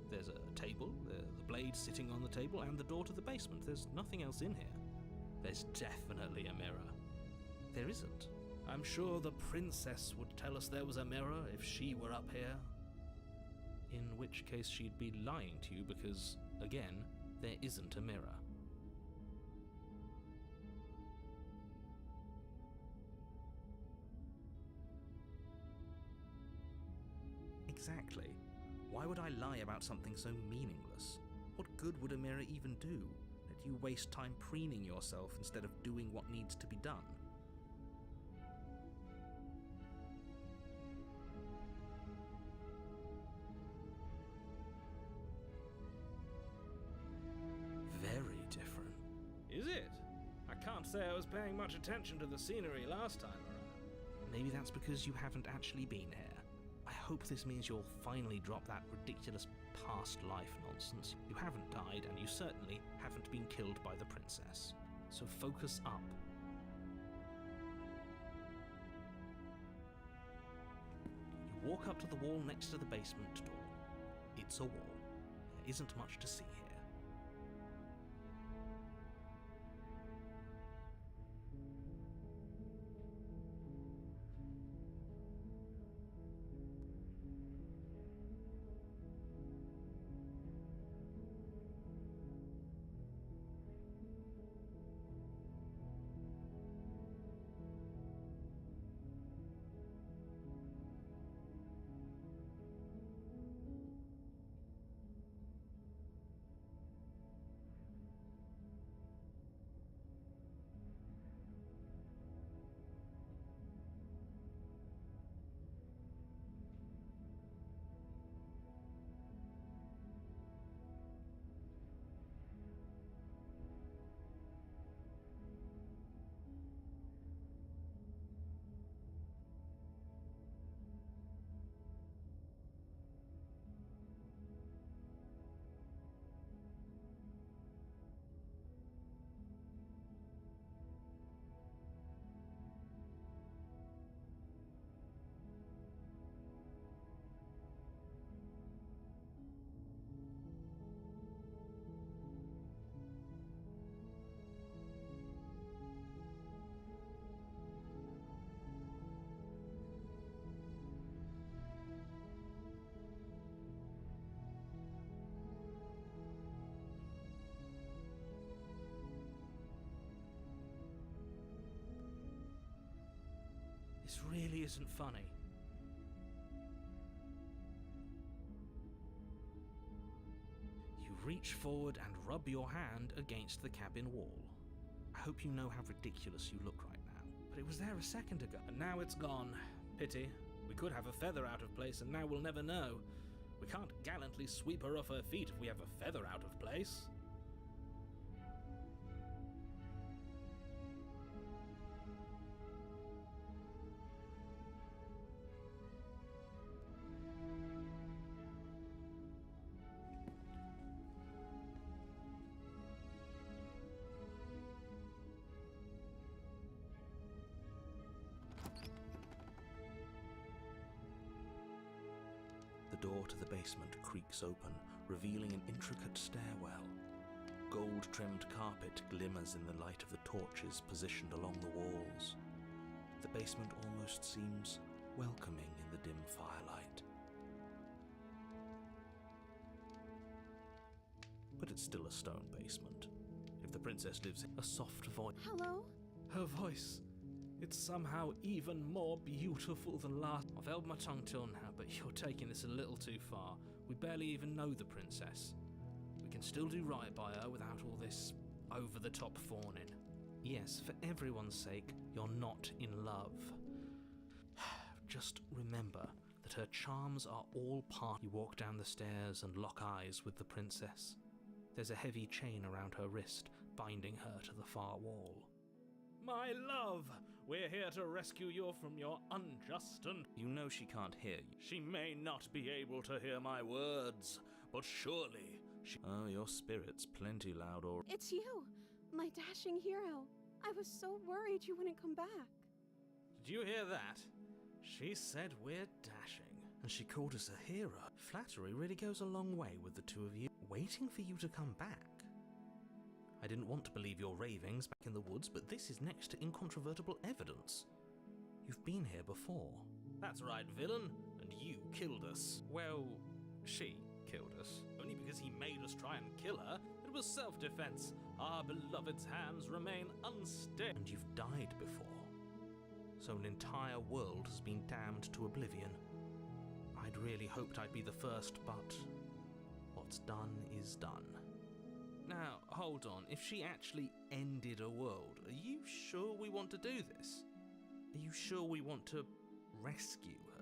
There's a table, the blade sitting on the table, and the door to the basement. There's nothing else in here. There's definitely a mirror. There isn't. I'm sure the princess would tell us there was a mirror if she were up here. In which case she'd be lying to you because, again, there isn't a mirror. Exactly. Why would I lie about something so meaningless? What good would a mirror even do? Let you waste time preening yourself instead of doing what needs to be done. Very different. Is it? I can't say I was paying much attention to the scenery last time around. Maybe that's because you haven't actually been here. I hope this means you'll finally drop that ridiculous past life nonsense. You haven't died, and you certainly haven't been killed by the princess. So focus up. You walk up to the wall next to the basement door. It's a wall. There isn't much to see here. This really isn't funny. You reach forward and rub your hand against the cabin wall. I hope you know how ridiculous you look right now. But it was there a second ago, and now it's gone. Pity. We could have a feather out of place, and now we'll never know. We can't gallantly sweep her off her feet if we have a feather out of place. The door to the basement creaks open, revealing an intricate stairwell. Gold-trimmed carpet glimmers in the light of the torches positioned along the walls. The basement almost seems welcoming in the dim firelight. But it's still a stone basement. If the princess lives in a soft voice... Hello? Her voice. It's somehow even more beautiful than last. I've held my tongue till now, but you're taking this a little too far. We barely even know the princess. We can still do right by her without all this over-the-top fawning. Yes, for everyone's sake, you're not in love. Just remember that her charms are all part. You walk down the stairs and lock eyes with the princess. There's a heavy chain around her wrist, binding her to the far wall. My love, we're here to rescue you from your unjust and... You know she can't hear you. She may not be able to hear my words, but surely she... Oh, your spirit's plenty loud already. It's you, my dashing hero. I was so worried you wouldn't come back. Did you hear that? She said we're dashing. And she called us a hero. Flattery really goes a long way with the two of you. Waiting for you to come back. I didn't want to believe your ravings back in the woods, but this is next to incontrovertible evidence. You've been here before. That's right, villain, and you killed us. Well, she killed us. Only because he made us try and kill her. It was self-defense. Our beloved's hands remain unstained. And you've died before. So an entire world has been damned to oblivion. I'd really hoped I'd be the first, but what's done is done. Now, hold on. If she actually ended a world, are you sure we want to do this? Are you sure we want to rescue her?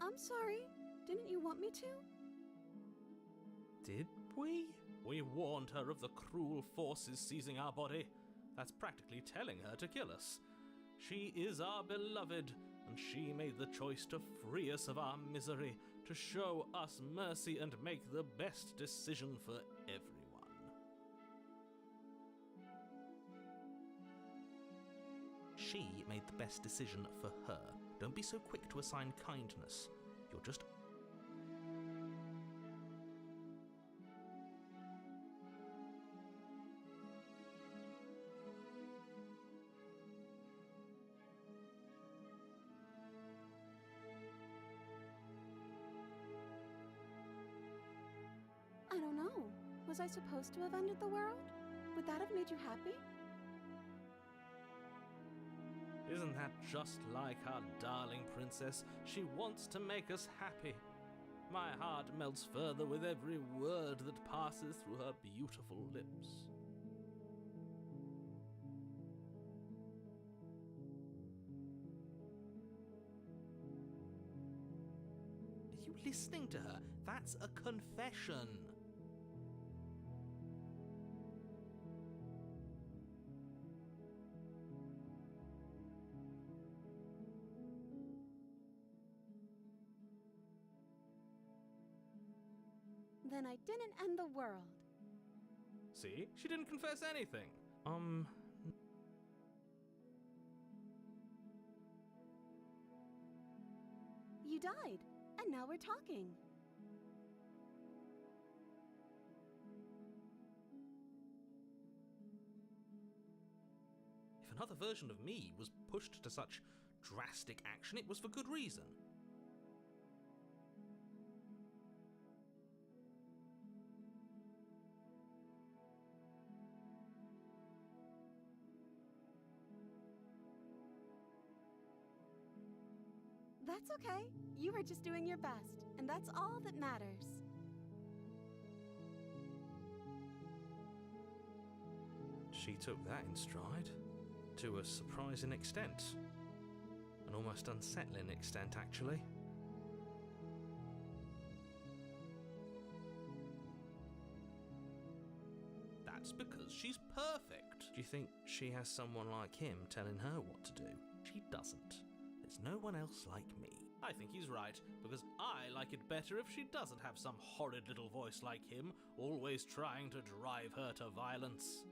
I'm sorry. Didn't you want me to? Did we? We warned her of the cruel forces seizing our body. That's practically telling her to kill us. She is our beloved, and she made the choice to free us of our misery, to show us mercy and make the best decision for everyone. She made the best decision for her. Don't be so quick to assign kindness. You're just... I don't know. Was I supposed to have ended the world? Would that have made you happy? Isn't that just like our darling princess? She wants to make us happy. My heart melts further with every word that passes through her beautiful lips. Are you listening to her? That's a confession. Then I didn't end the world. See? She didn't confess anything. You died, and now we're talking. If another version of me was pushed to such drastic action, it was for good reason. That's okay. You were just doing your best, and that's all that matters. She took that in stride, to a surprising extent. An almost unsettling extent, actually. That's because she's perfect. Do you think she has someone like him telling her what to do? She doesn't. There's no one else like me. I think he's right, because I like it better if she doesn't have some horrid little voice like him, always trying to drive her to violence.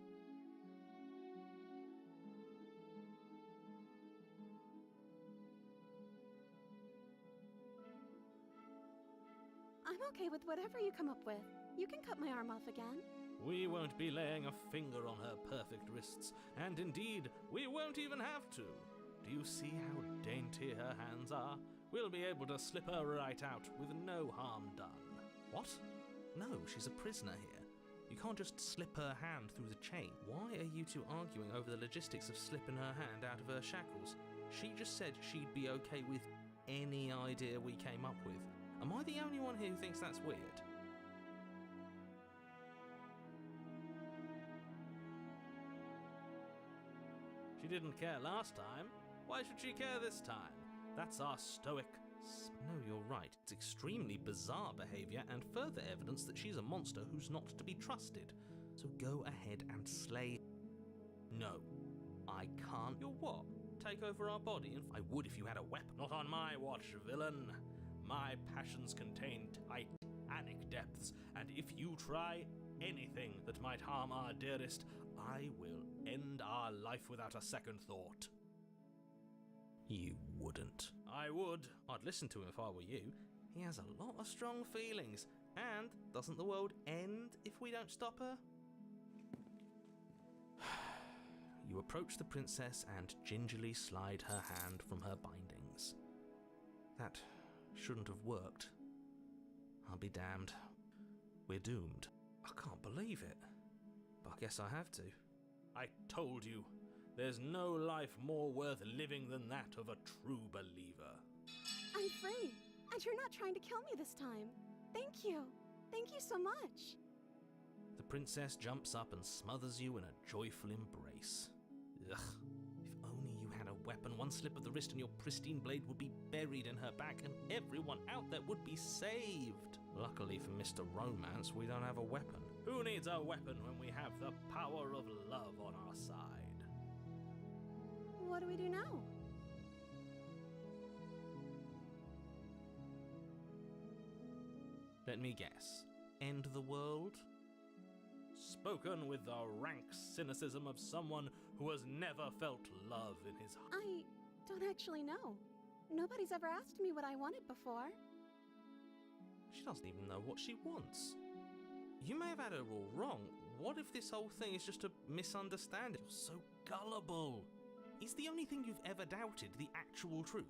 I'm okay with whatever you come up with. You can cut my arm off again. We won't be laying a finger on her perfect wrists, and indeed, we won't even have to. Do you see how dainty her hands are? We'll be able to slip her right out with no harm done. What? No, she's a prisoner here. You can't just slip her hand through the chain. Why are you two arguing over the logistics of slipping her hand out of her shackles? She just said she'd be okay with any idea we came up with. Am I the only one here who thinks that's weird? She didn't care last time. Why should she care this time? That's our stoic... No, you're right. It's extremely bizarre behaviour and further evidence that she's a monster who's not to be trusted. So go ahead and slay... No, I can't. You're what? Take over our body? And I would if you had a weapon. Not on my watch, villain. My passions contain titanic depths, and if you try anything that might harm our dearest, I will end our life without a second thought. You wouldn't. I would. I'd listen to him if I were you. He has a lot of strong feelings. And doesn't the world end if we don't stop her? You approach the princess and gingerly slide her hand from her bindings. That shouldn't have worked. I'll be damned. We're doomed. I can't believe it. But I guess I have to. I told you. There's no life more worth living than that of a true believer. I'm free, and you're not trying to kill me this time. Thank you. Thank you so much. The princess jumps up and smothers you in a joyful embrace. Ugh, if only you had a weapon happen. One slip of the wrist and your pristine blade would be buried in her back, and everyone out there would be saved. Luckily for Mr. Romance, we don't have a weapon. Who needs a weapon when we have the power of love on our side? What do we do now? Let me guess. End the world? Spoken with the rank cynicism of someone who has never felt love in his heart. I don't actually know. Nobody's ever asked me what I wanted before. She doesn't even know what she wants. You may have had her all wrong. What if this whole thing is just a misunderstanding? You're so gullible. Is the only thing you've ever doubted the actual truth?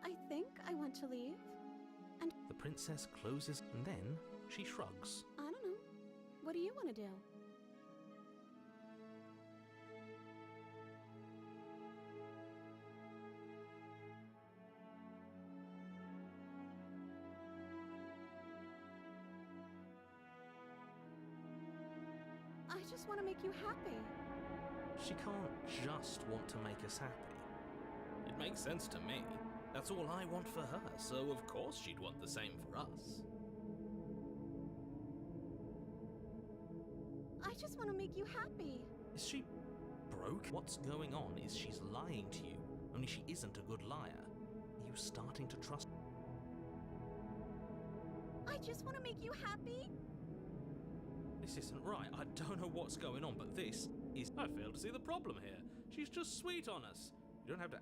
I think I want to leave. And The princess closes and then she shrugs. I don't know. What do you want to do? I just want to make you happy. She can't just want to make us happy. It makes sense to me. That's all I want for her, so of course she'd want the same for us. I just want to make you happy. Is she broke? What's going on is she's lying to you, only she isn't a good liar. Are you starting to trust? I just want to make you happy. This isn't right. I don't know what's going on, but this is... I fail to see the problem here. She's just sweet on us. You don't have to...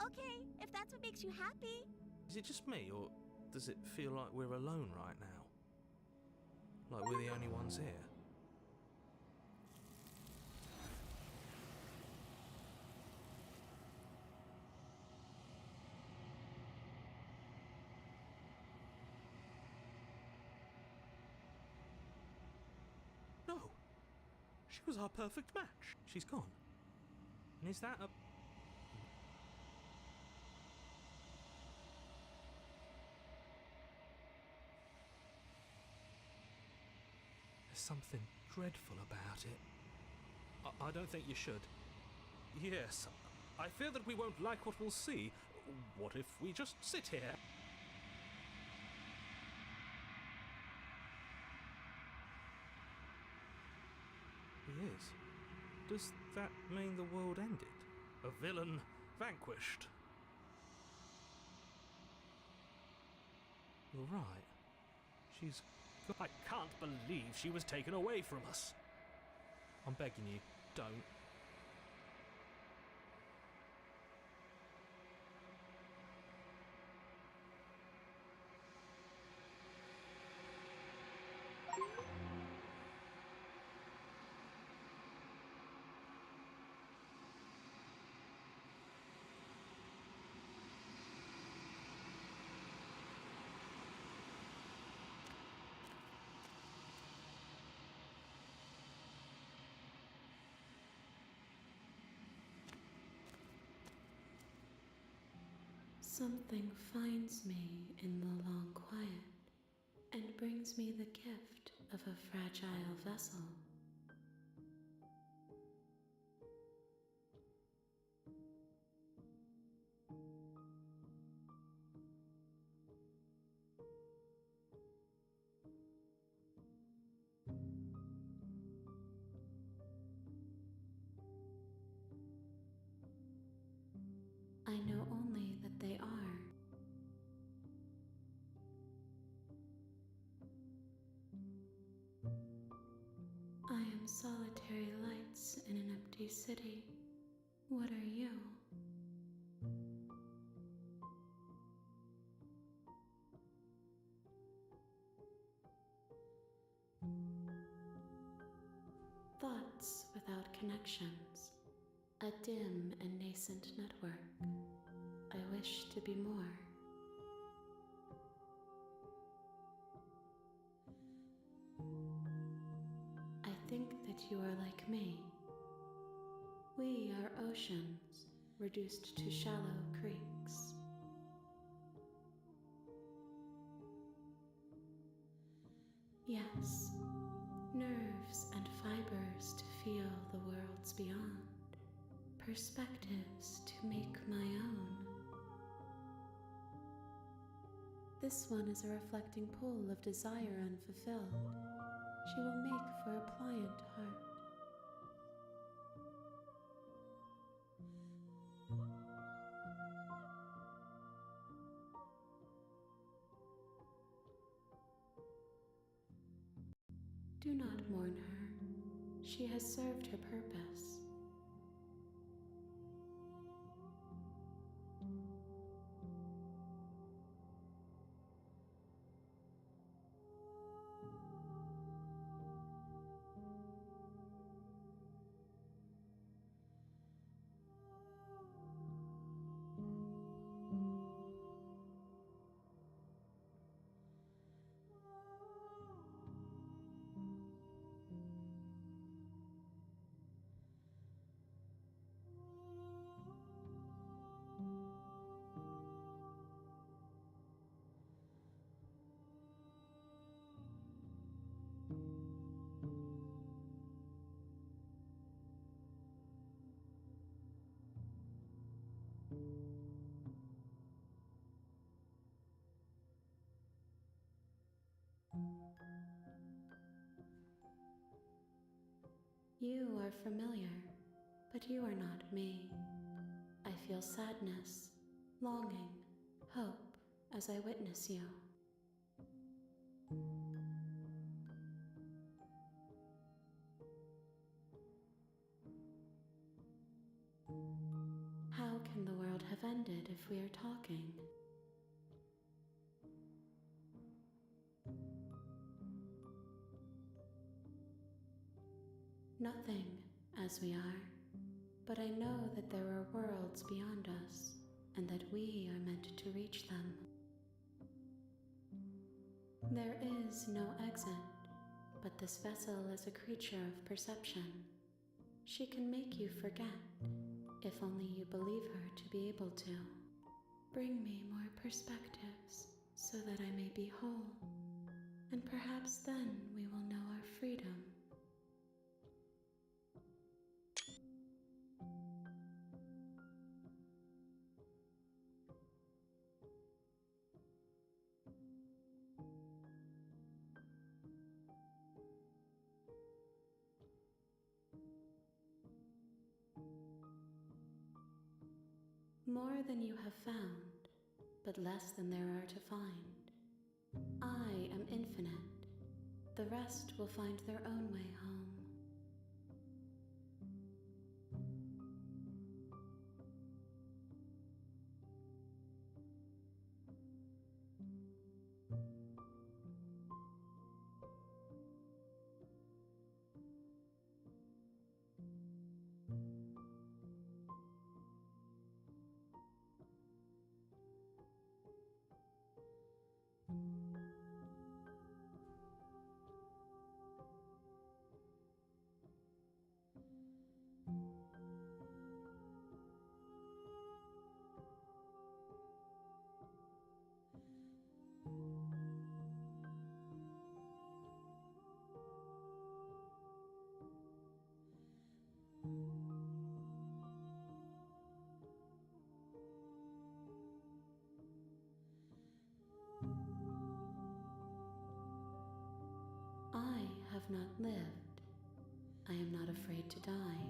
Okay, if that's what makes you happy. Is it just me, or does it feel like we're alone right now? Like we're the only ones here? No! She was our perfect match. She's gone. And is that a... There's something dreadful about it. I don't think you should. Yes, I fear that we won't like what we'll see. What if we just sit here? He is. Does that mean the world ended? A villain vanquished? You're right. She's... I can't believe she was taken away from us. I'm begging you, don't. Something finds me in the long quiet and brings me the gift of a fragile vessel. I know only that they are. I am solitary lights in an empty city. What are you? Thoughts without connections. A dim and nascent network. I wish to be more. I think that you are like me. We are oceans, reduced to shallow creeks. Yes, nerves and fibers to feel the worlds beyond, perspectives to make my own. This one is a reflecting pool of desire unfulfilled. She will make for a pliant heart. Do not mourn her. She has served her purpose. You are familiar, but you are not me. I feel sadness, longing, hope as I witness you. How can the world have ended if we are talking? Nothing, as we are, but I know that there are worlds beyond us, and that we are meant to reach them. There is no exit, but this vessel is a creature of perception. She can make you forget, if only you believe her to be able to. Bring me more perspectives, so that I may be whole, and perhaps then we will know our freedom. More than you have found, but less than there are to find. I am infinite. The rest will find their own way home. I have not lived. I am not afraid to die.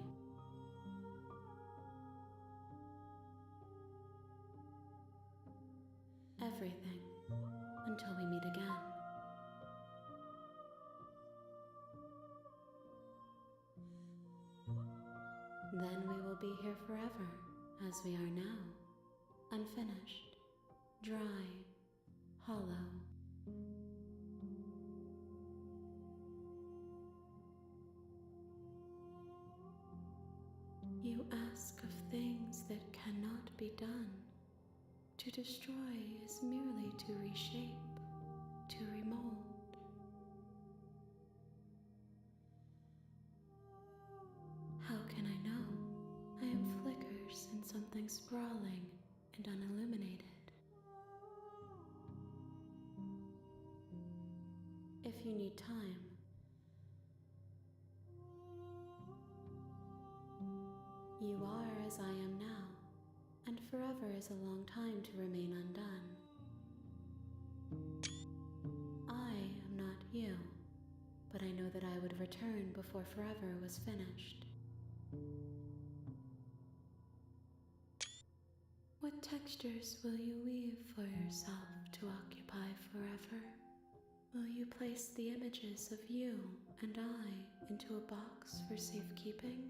Everything, until we meet again. Then we will be here forever, as we are now, unfinished, dry, hollow. You ask of things that cannot be done. To destroy is merely to reshape, to remold. How can I know? I am flickers in something sprawling and unilluminated. If you need time, you are as I am now, and forever is a long time to remain undone. I am not you, but I know that I would return before forever was finished. What textures will you weave for yourself to occupy forever? Will you place the images of you and I into a box for safekeeping?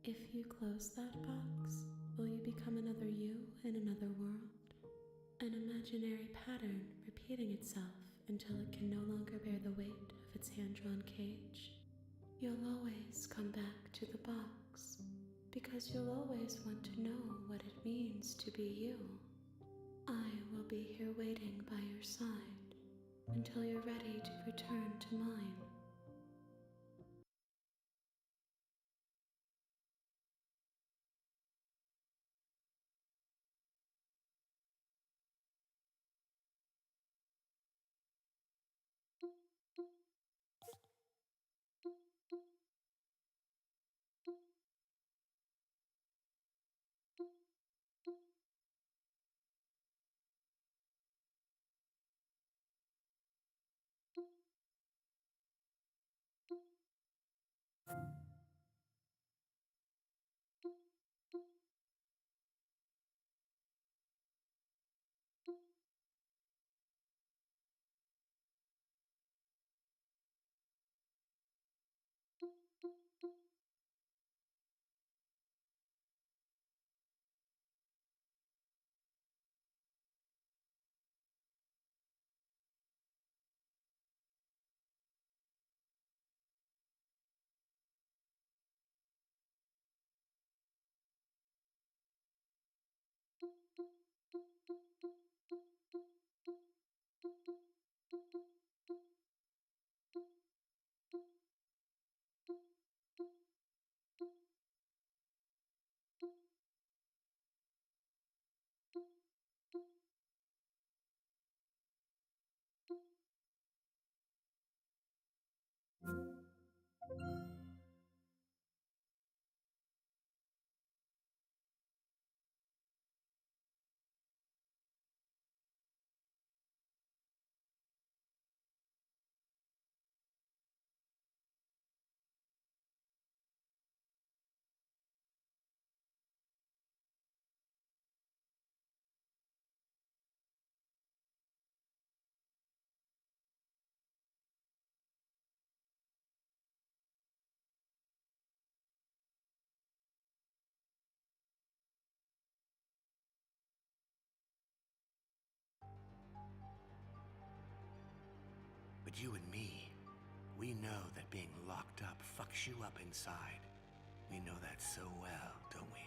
If you close that box, will you become another you in another world? An imaginary pattern repeating itself until it can no longer bear the weight of its hand-drawn cage. You'll always come back to the box, because you'll always want to know what it means to be you. I will be here waiting by your side until you're ready to return to mine. But you and me, we know that being locked up fucks you up inside. We know that so well, don't we?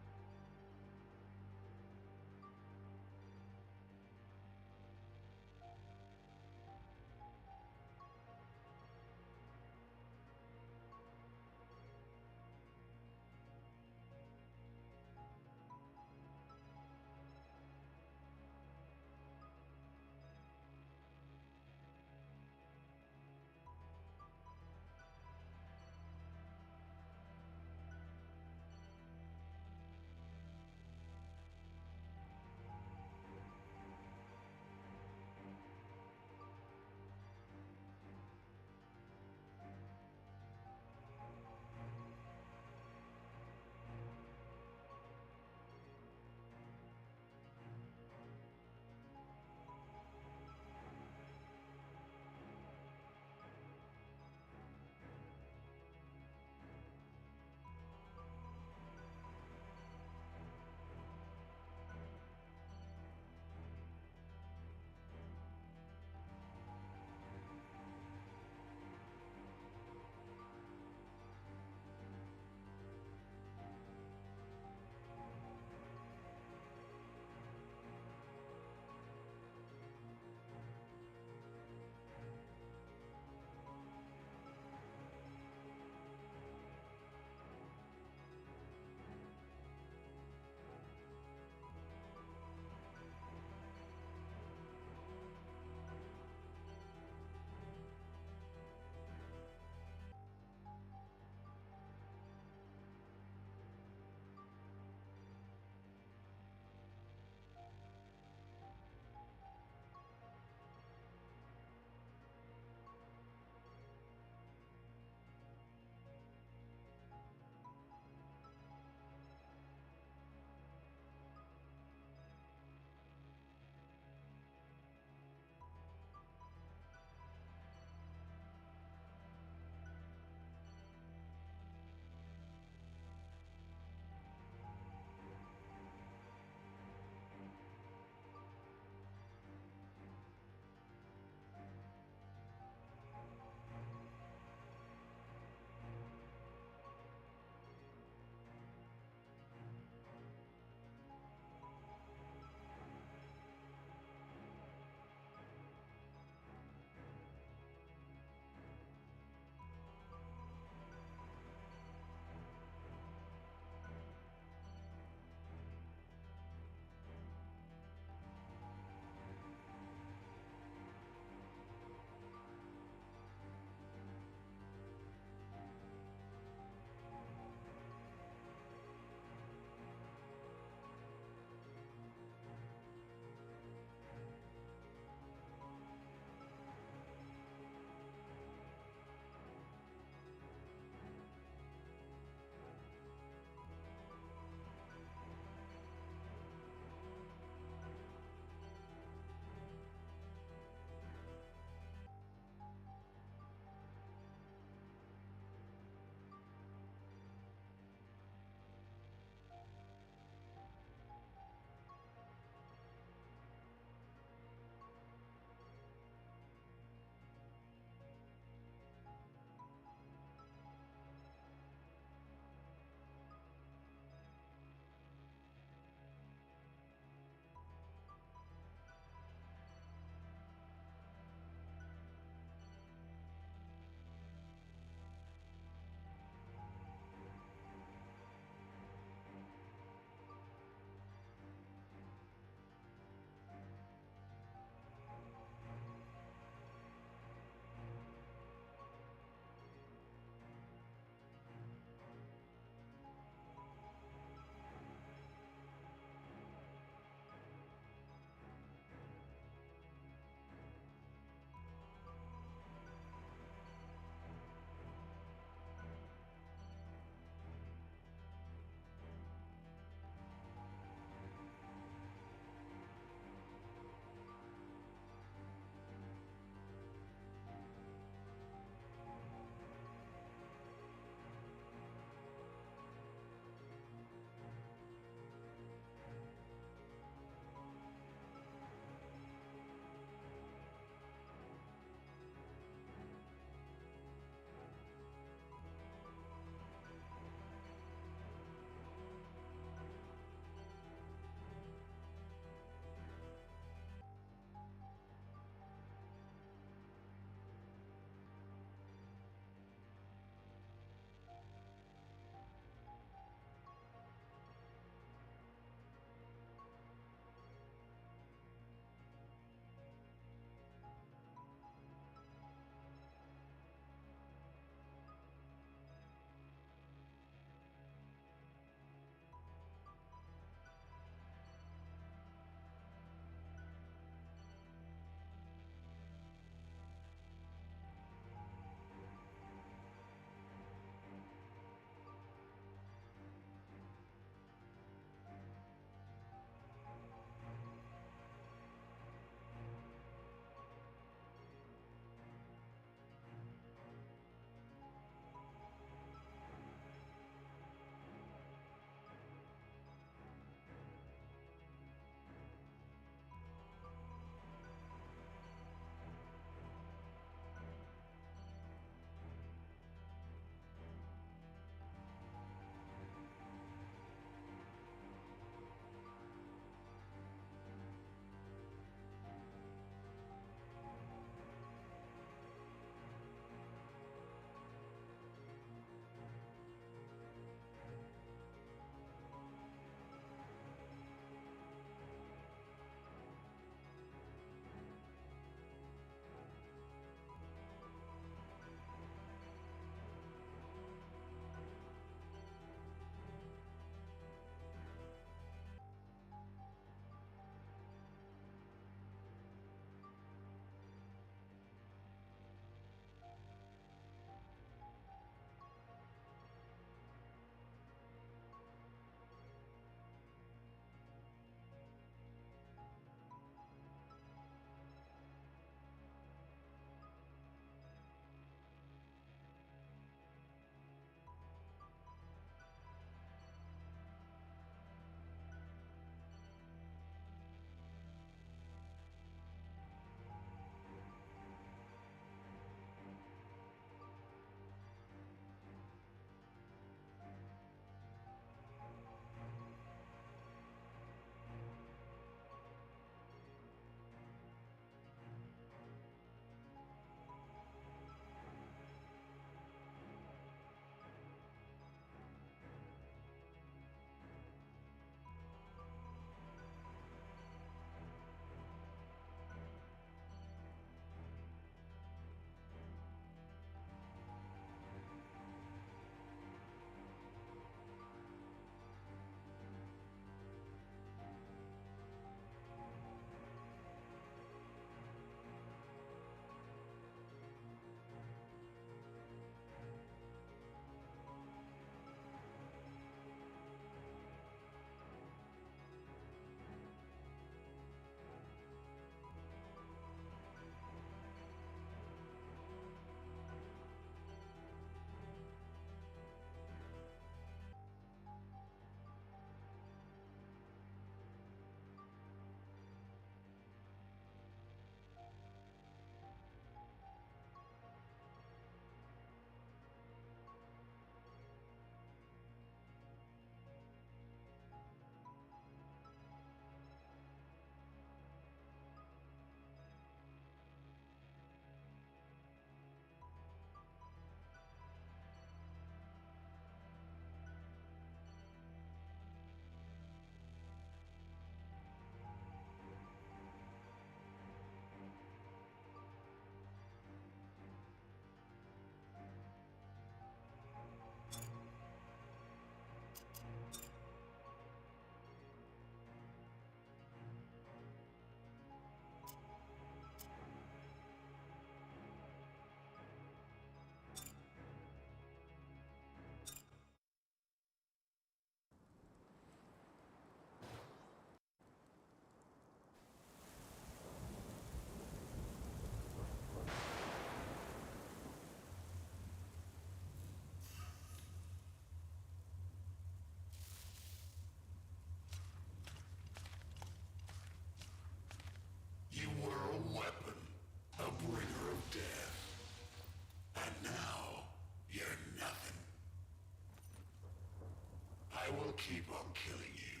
keep on killing you.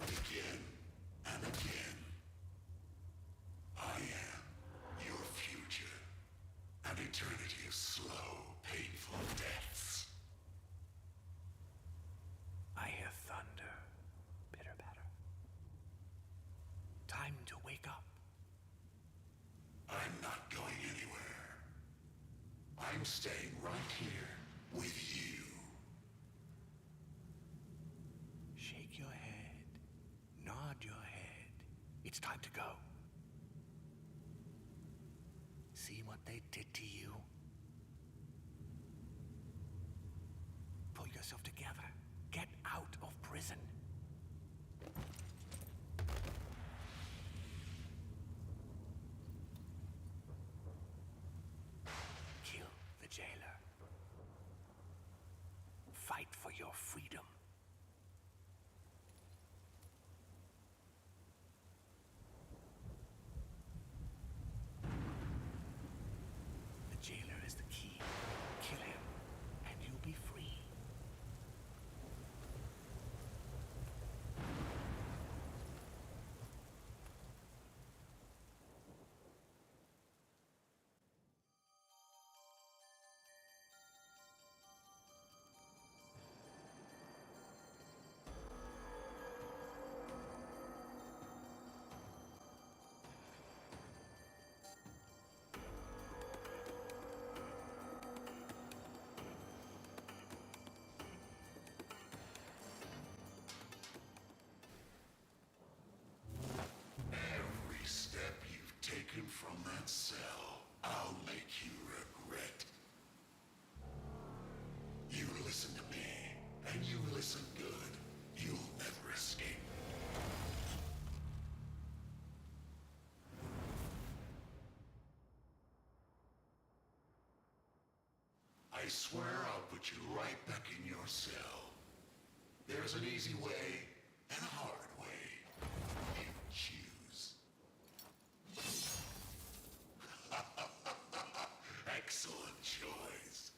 Again and again. I am your future. An eternity of slow, painful deaths. I hear thunder. Bitter batter. Time to wake up. I'm not going anywhere. I'm staying right here with you. Shake your head. Nod your head. It's time to go. See what they did to you? Pull yourself together. Get out of prison. Kill the jailer. Fight for your freedom. The jailer is the key. Kill him, and you'll be free. Every step you've taken from that cell, I'll make you regret. You listen to me, and you listen good. You'll never escape. I swear I'll put you right back in your cell. There's an easy way and a hard way. You choose. Excellent choice.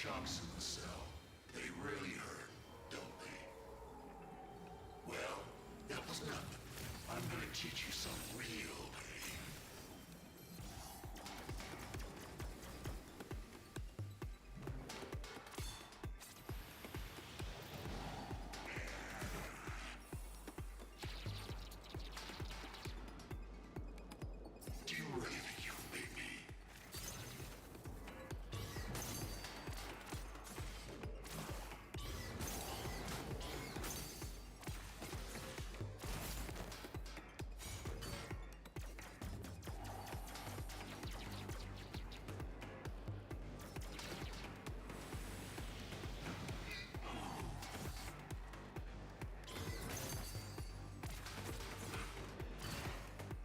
shocks in the cell. They really hurt, don't they? Well, that was nothing. I'm gonna teach you some real pain. Do you really think you can beat me?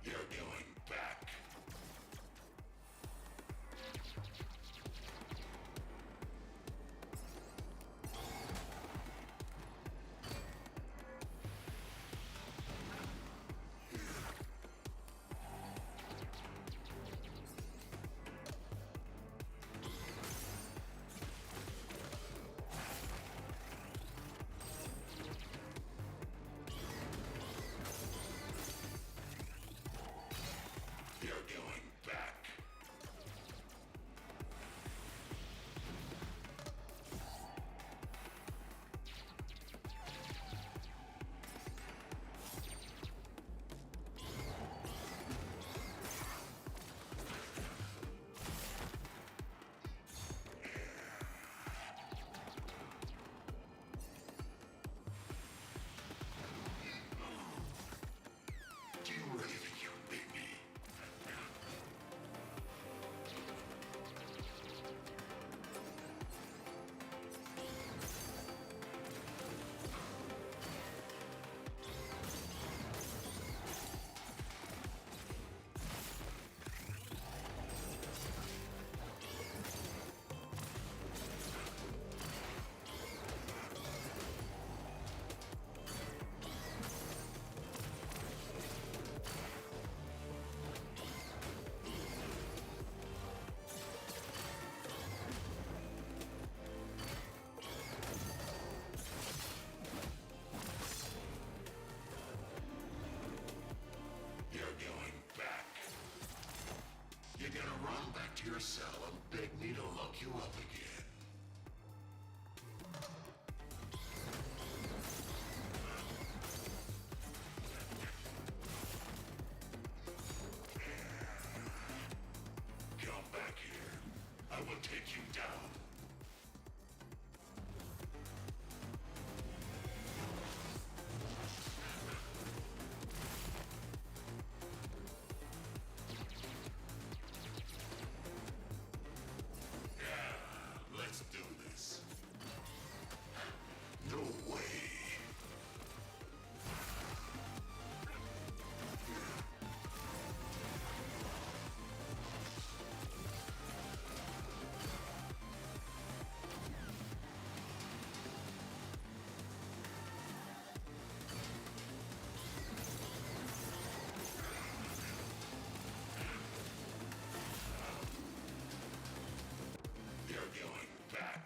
You're going back. You're going back. Do you really think you can beat me? You're going back. You're gonna run back to your cell and beg me to lock you up again. Come back here. I will take you down. Yeah, let's do this. No way. You're going back.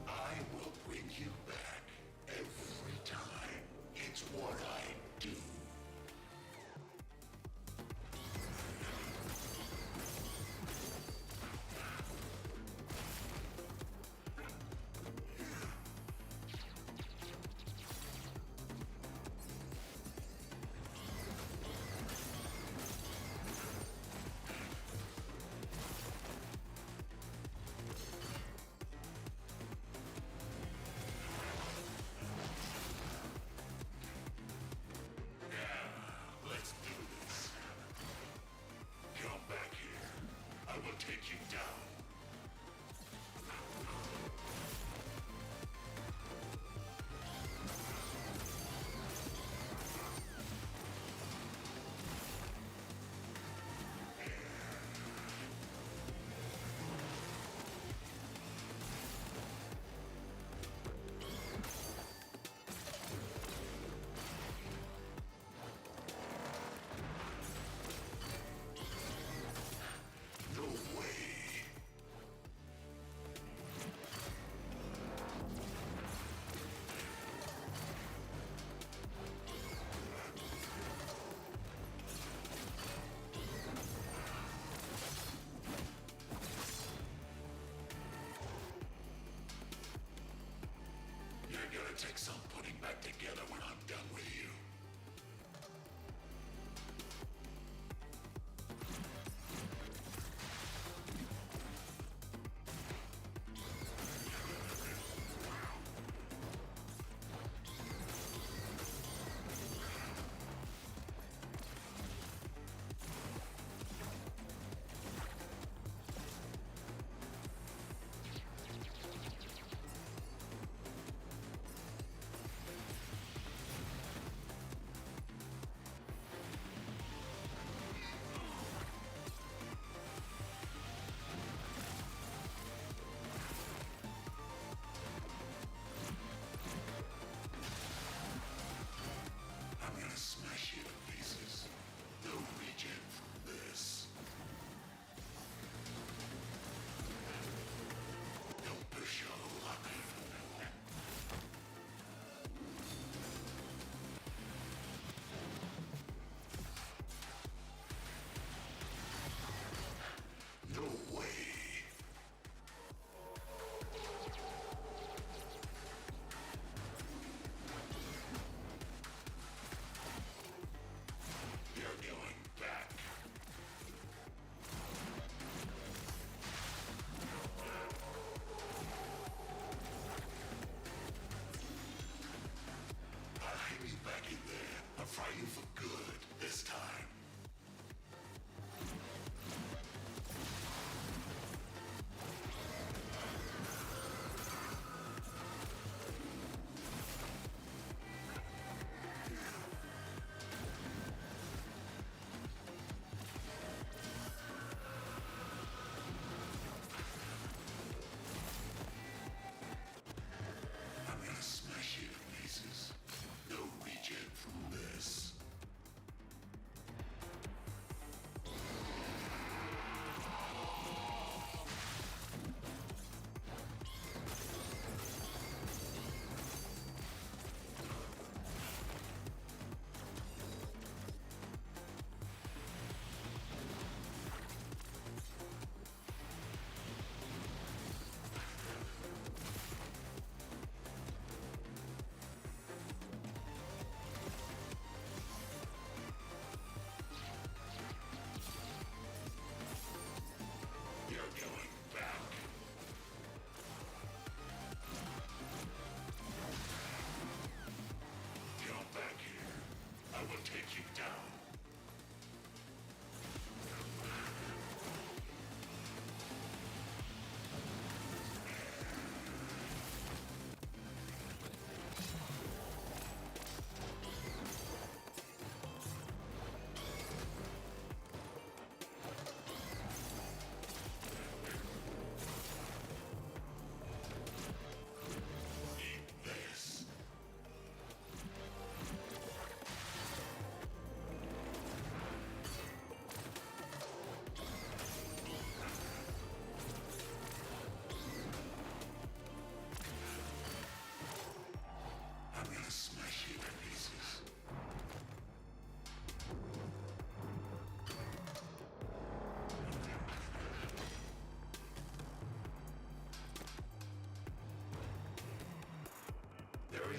I will bring you back every time. It's what I do.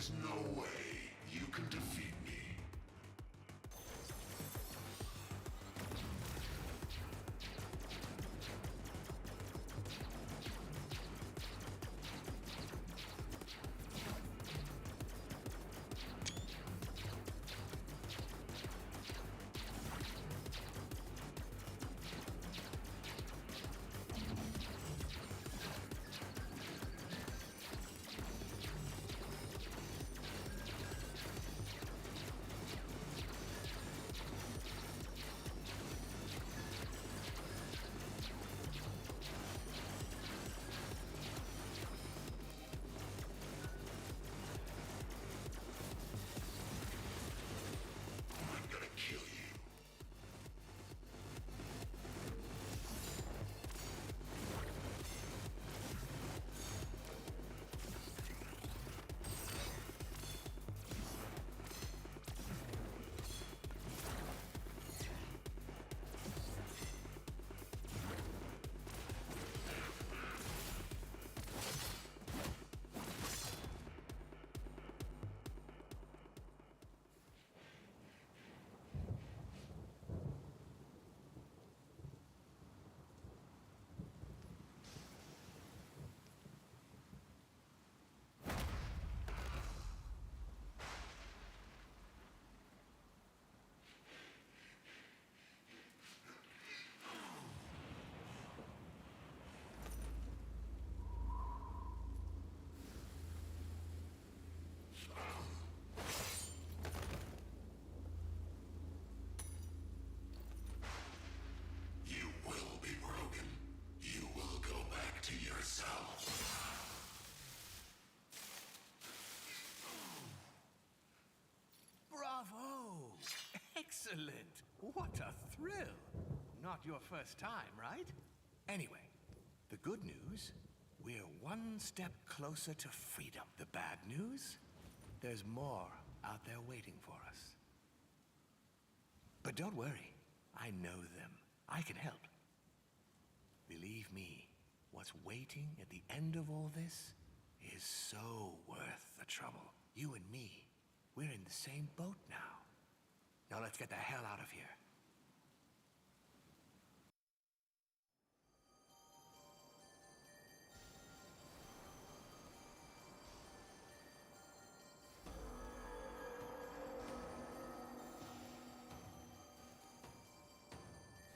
There's no way you can defeat me. I'm gonna kill you. You will be broken. You will go back to yourself. Bravo! Excellent! What a thrill! Not your first time, right? Anyway, the good news, we're one step closer to freedom. The bad news, there's more out there waiting for us. But don't worry, I know them. I can help. Believe me, what's waiting at the end of all this is so worth the trouble. You and me, we're in the same boat now. Now let's get the hell out of here.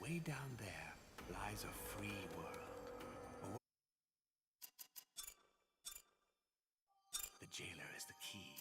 Way down there lies a free world. The jailer is the key.